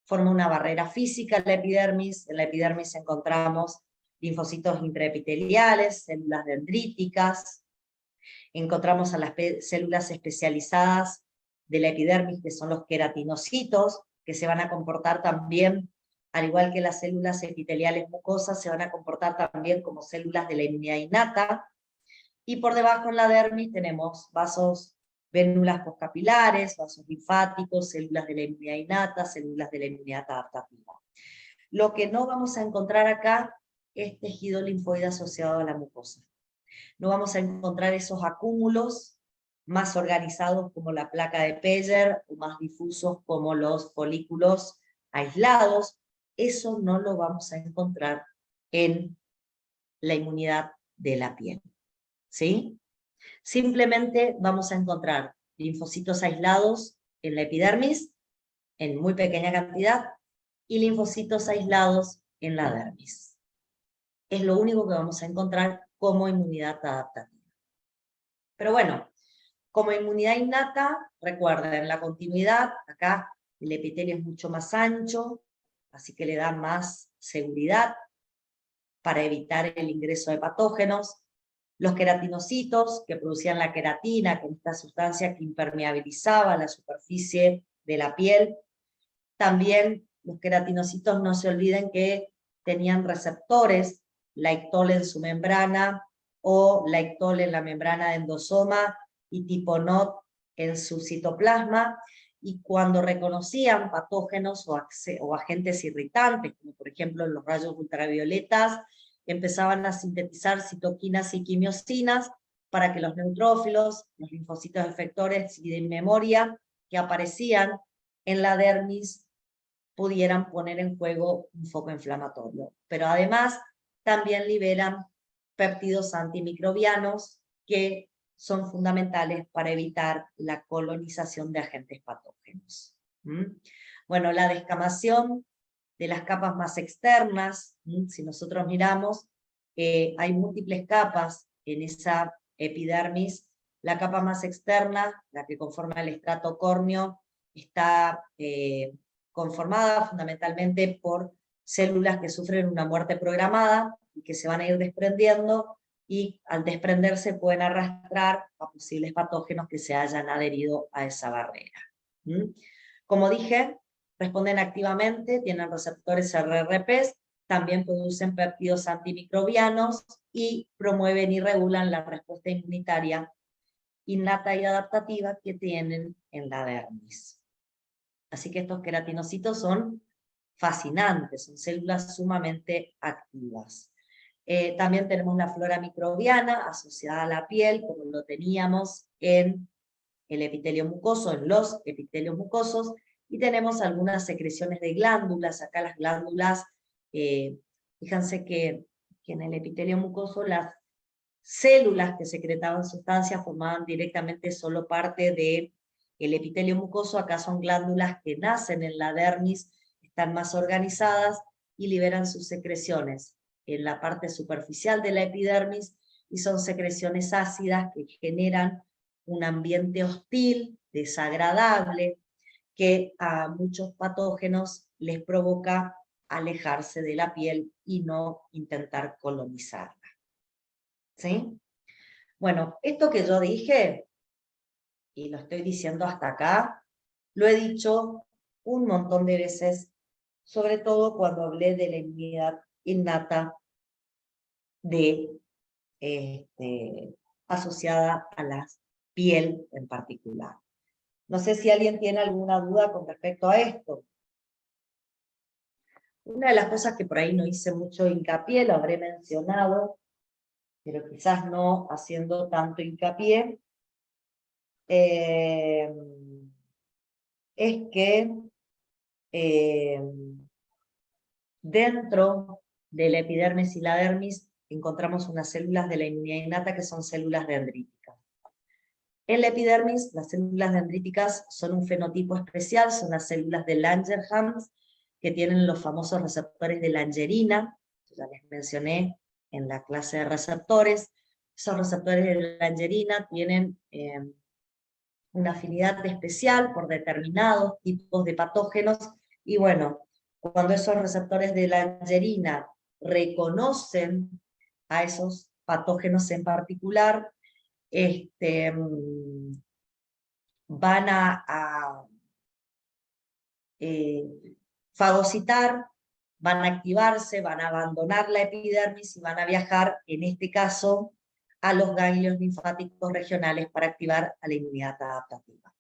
Forma una barrera física en la epidermis encontramos linfocitos intraepiteliales, células dendríticas, encontramos a las células especializadas de la epidermis, que son los queratinocitos, que se van a comportar también, al igual que las células epiteliales mucosas, se van a comportar también como células de la inmunidad innata, y por debajo en la dermis tenemos vasos, vénulas postcapilares, vasos linfáticos, células de la inmunidad innata, células de la inmunidad adaptativa. Lo que no vamos a encontrar acá es tejido linfoide asociado a la mucosa. No vamos a encontrar esos acúmulos más organizados como la placa de Peyer, o más difusos como los folículos aislados. Eso no lo vamos a encontrar en la inmunidad de la piel. ¿Sí? Simplemente vamos a encontrar linfocitos aislados en la epidermis, en muy pequeña cantidad, y linfocitos aislados en la dermis. Es lo único que vamos a encontrar como inmunidad adaptativa. Pero bueno, como inmunidad innata, recuerden, la continuidad, acá el epitelio es mucho más ancho, así que le da más seguridad para evitar el ingreso de patógenos. Los queratinocitos, que producían la queratina, que es esta sustancia que impermeabilizaba la superficie de la piel. También los queratinocitos, no se olviden que tenían receptores, Laetol en su membrana, o Laetol en la membrana de endosoma, y tipo NOT en su citoplasma, y cuando reconocían patógenos o agentes irritantes, como por ejemplo los rayos ultravioletas, empezaban a sintetizar citoquinas y quimiosinas para que los neutrófilos, los linfocitos efectores y de memoria que aparecían en la dermis pudieran poner en juego un foco inflamatorio. Pero además también liberan péptidos antimicrobianos que son fundamentales para evitar la colonización de agentes patógenos. Bueno, la descamación de las capas más externas, si nosotros miramos, hay múltiples capas en esa epidermis. La capa más externa, la que conforma el estrato córneo, está conformada fundamentalmente por células que sufren una muerte programada y que se van a ir desprendiendo, y al desprenderse pueden arrastrar a posibles patógenos que se hayan adherido a esa barrera. Como dije, responden activamente, tienen receptores RRPs, también producen péptidos antimicrobianos y promueven y regulan la respuesta inmunitaria innata y adaptativa que tienen en la dermis. Así que estos queratinocitos son fascinantes, son células sumamente activas. También tenemos la flora microbiana asociada a la piel, como lo teníamos en el epitelio mucoso, en los epitelios mucosos, y tenemos algunas secreciones de glándulas. Acá las glándulas, fíjense que en el epitelio mucoso las células que secretaban sustancias formaban directamente solo parte del epitelio mucoso. Acá son glándulas que nacen en la dermis, están más organizadas y liberan sus secreciones en la parte superficial de la epidermis, y son secreciones ácidas que generan un ambiente hostil, desagradable, que a muchos patógenos les provoca alejarse de la piel y no intentar colonizarla. ¿Sí? Bueno, esto que yo dije y lo estoy diciendo hasta acá, lo he dicho un montón de veces, sobre todo cuando hablé de la inmunidad innata asociada a la piel en particular. No sé si alguien tiene alguna duda con respecto a esto. Una de las cosas que por ahí no hice mucho hincapié, lo habré mencionado, pero quizás no haciendo tanto hincapié, es que dentro de la epidermis y la dermis encontramos unas células de la inmunidad innata que son células dendríticas. En la epidermis, las células dendríticas son un fenotipo especial, son las células de Langerhans, que tienen los famosos receptores de Langerina, ya les mencioné en la clase de receptores. Esos receptores de Langerina tienen una afinidad especial por determinados tipos de patógenos, y bueno, cuando esos receptores de Langerina reconocen a esos patógenos en particular, van a fagocitar, van a activarse, van a abandonar la epidermis y van a viajar, en este caso, a los ganglios linfáticos regionales para activar a la inmunidad adaptativa.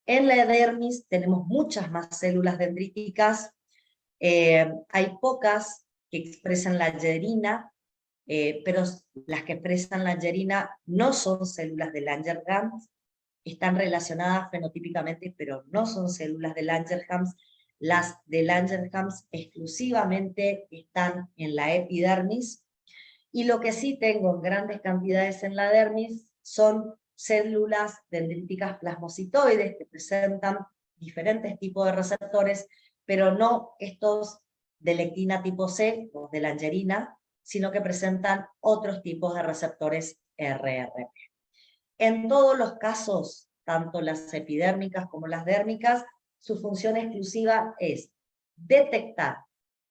En la dermis tenemos muchas más células dendríticas, hay pocas que expresan la Langerina, pero las que expresan la Langerina no son células de Langerhans, están relacionadas fenotípicamente, pero no son células de Langerhans. Las de Langerhans exclusivamente están en la epidermis, y lo que sí tengo en grandes cantidades en la dermis son células dendríticas plasmocitoides que presentan diferentes tipos de receptores, pero no estos de lectina tipo C, los de Langerina, sino que presentan otros tipos de receptores RRP. En todos los casos, tanto las epidérmicas como las dérmicas, su función exclusiva es detectar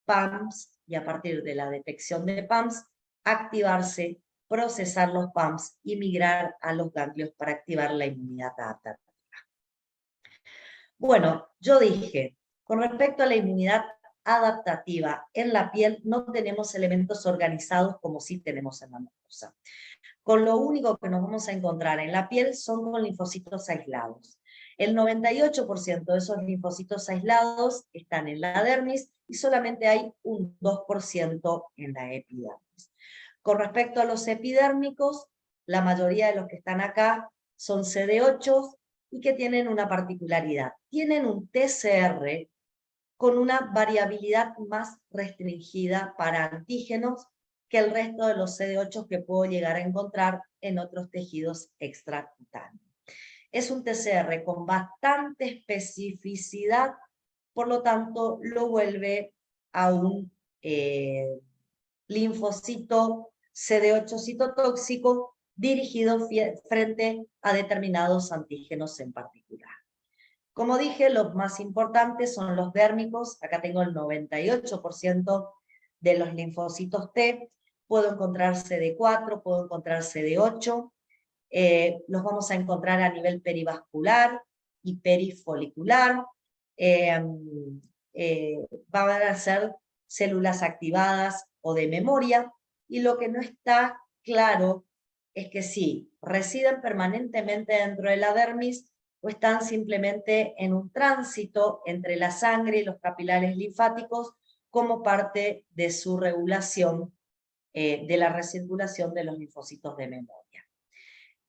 PAMs, y a partir de la detección de PAMs, activarse, procesar los PAMs y migrar a los ganglios para activar la inmunidad adaptativa. Bueno, yo dije, con respecto a la inmunidad adaptativa en la piel, no tenemos elementos organizados como sí tenemos en la mucosa. Con lo único que nos vamos a encontrar en la piel son con linfocitos aislados. El 98% de esos linfocitos aislados están en la dermis y solamente hay un 2% en la epidermis. Con respecto a los epidérmicos, la mayoría de los que están acá son CD8 y que tienen una particularidad. Tienen un TCR con una variabilidad más restringida para antígenos que el resto de los CD8 que puedo llegar a encontrar en otros tejidos extracutáneos. Es un TCR con bastante especificidad, por lo tanto lo vuelve a un linfocito CD8 citotóxico dirigido frente a determinados antígenos en particular. Como dije, los más importantes son los dérmicos. Acá tengo el 98% de los linfocitos T. Puedo encontrar CD4, puedo encontrar CD8. Los vamos a encontrar a nivel perivascular y perifolicular. Van a ser células activadas o de memoria. Y lo que no está claro es que si residen permanentemente dentro de la dermis, o están simplemente en un tránsito entre la sangre y los capilares linfáticos como parte de su regulación de la recirculación de los linfocitos de memoria.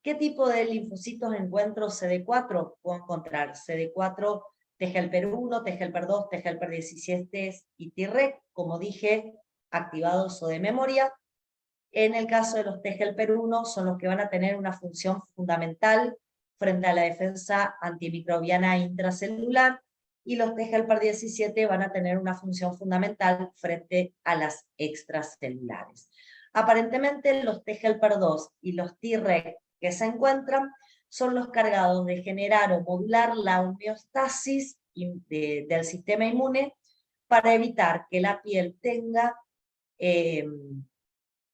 ¿Qué tipo de linfocitos encuentro CD4? Puedo encontrar CD4, TGLPR1, TGLPR2, TGLPR17 y Treg, como dije, activados o de memoria. En el caso de los TGLPR1 son los que van a tener una función fundamental frente a la defensa antimicrobiana intracelular, y los TGLPR17 van a tener una función fundamental frente a las extracelulares. Aparentemente los TGLPR2 y los Treg que se encuentran son los cargados de generar o modular la homeostasis del sistema inmune para evitar que la piel tenga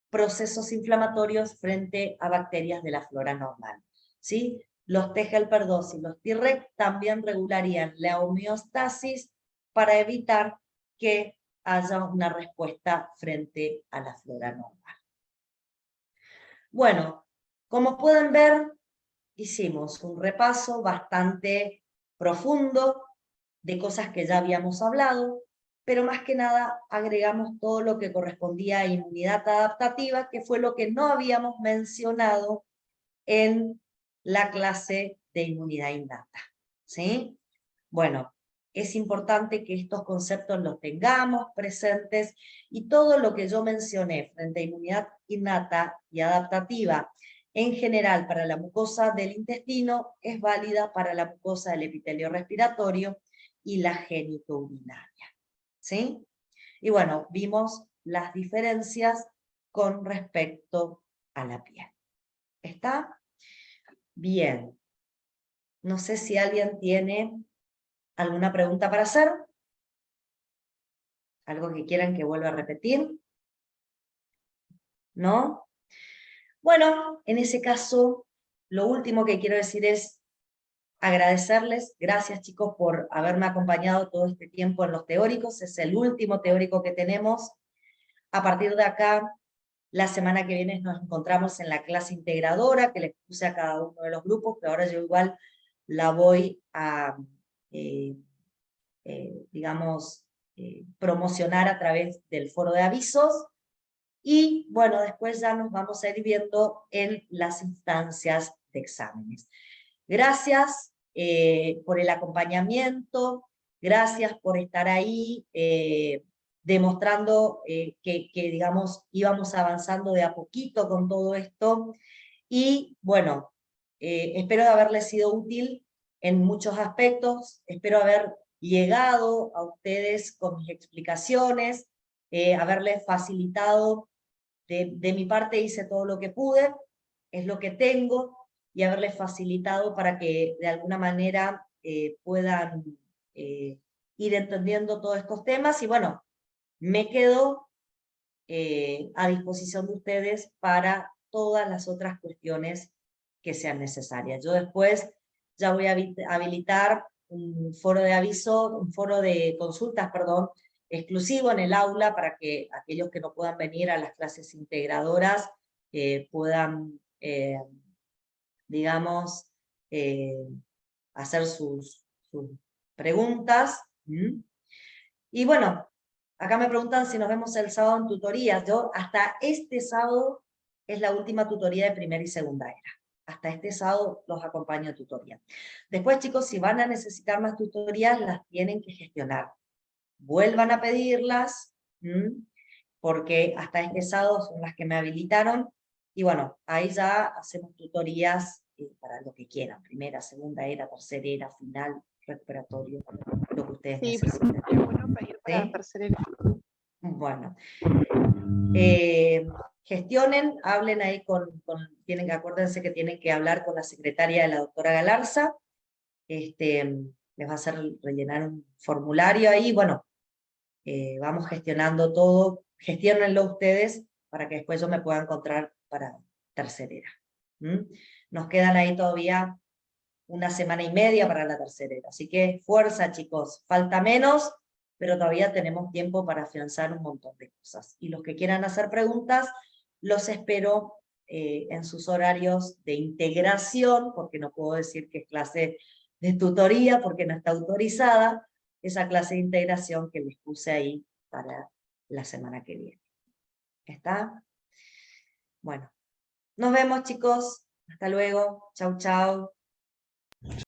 procesos inflamatorios frente a bacterias de la flora normal, ¿sí? los T helper 2 y los Treg también regularían la homeostasis para evitar que haya una respuesta frente a la flora normal. Bueno, como pueden ver, hicimos un repaso bastante profundo de cosas que ya habíamos hablado, pero más que nada agregamos todo lo que correspondía a inmunidad adaptativa, que fue lo que no habíamos mencionado en la clase de inmunidad innata. ¿Sí? Bueno, es importante que estos conceptos los tengamos presentes y todo lo que yo mencioné frente a inmunidad innata y adaptativa en general para la mucosa del intestino es válida para la mucosa del epitelio respiratorio y la genitourinaria. ¿Sí? Y bueno, vimos las diferencias con respecto a la piel. ¿Está? Bien. No sé si alguien tiene alguna pregunta para hacer. ¿Algo que quieran que vuelva a repetir? ¿No? Bueno, en ese caso, lo último que quiero decir es agradecerles. Gracias, chicos, por haberme acompañado todo este tiempo en los teóricos. Es el último teórico que tenemos. A partir de acá, la semana que viene nos encontramos en la clase integradora, que les puse a cada uno de los grupos, que ahora yo igual la voy a, digamos, promocionar a través del foro de avisos. Y bueno, después ya nos vamos a ir viendo en las instancias de exámenes. Gracias por el acompañamiento, gracias por estar ahí, demostrando que, digamos, íbamos avanzando de a poquito con todo esto. Y bueno, espero haberles sido útil en muchos aspectos, espero haber llegado a ustedes con mis explicaciones, haberles facilitado. De mi parte hice todo lo que pude, es lo que tengo, y haberles facilitado para que de alguna manera puedan ir entendiendo todos estos temas. Y bueno, me quedo a disposición de ustedes para todas las otras cuestiones que sean necesarias. Yo después ya voy a habilitar un foro de aviso, un foro de consultas, perdón, exclusivo en el aula para que aquellos que no puedan venir a las clases integradoras puedan, digamos, hacer sus preguntas. Y bueno, acá me preguntan si nos vemos el sábado en tutorías. Yo hasta este sábado es la última tutoría de primera y segunda era. Hasta este sábado los acompaño a tutoría. Después, chicos, si van a necesitar más tutorías, las tienen que gestionar. Vuelvan a pedirlas, porque hasta este sábado son las que me habilitaron. Y bueno, ahí ya hacemos tutorías para lo que quieran. Primera, segunda era, tercera era, final, recuperatorio, lo que ustedes Sí, pero necesiten. sería bueno pedir para ¿Sí? tercera edad. Bueno. Gestionen, hablen ahí tienen que, acuérdense que tienen que hablar con la secretaria de la doctora Galarza, les va a hacer rellenar un formulario ahí, bueno, vamos gestionando todo, gestiónenlo ustedes para que después yo me pueda encontrar para tercerera. Nos quedan ahí todavía una semana y media para la tercerera, así que fuerza, chicos, falta menos, pero todavía tenemos tiempo para afianzar un montón de cosas. Y los que quieran hacer preguntas, los espero en sus horarios de integración, porque no puedo decir que es clase de tutoría, porque no está autorizada, esa clase de integración que les puse ahí para la semana que viene. ¿Está? Bueno, nos vemos, chicos. Hasta luego. Chau, chau.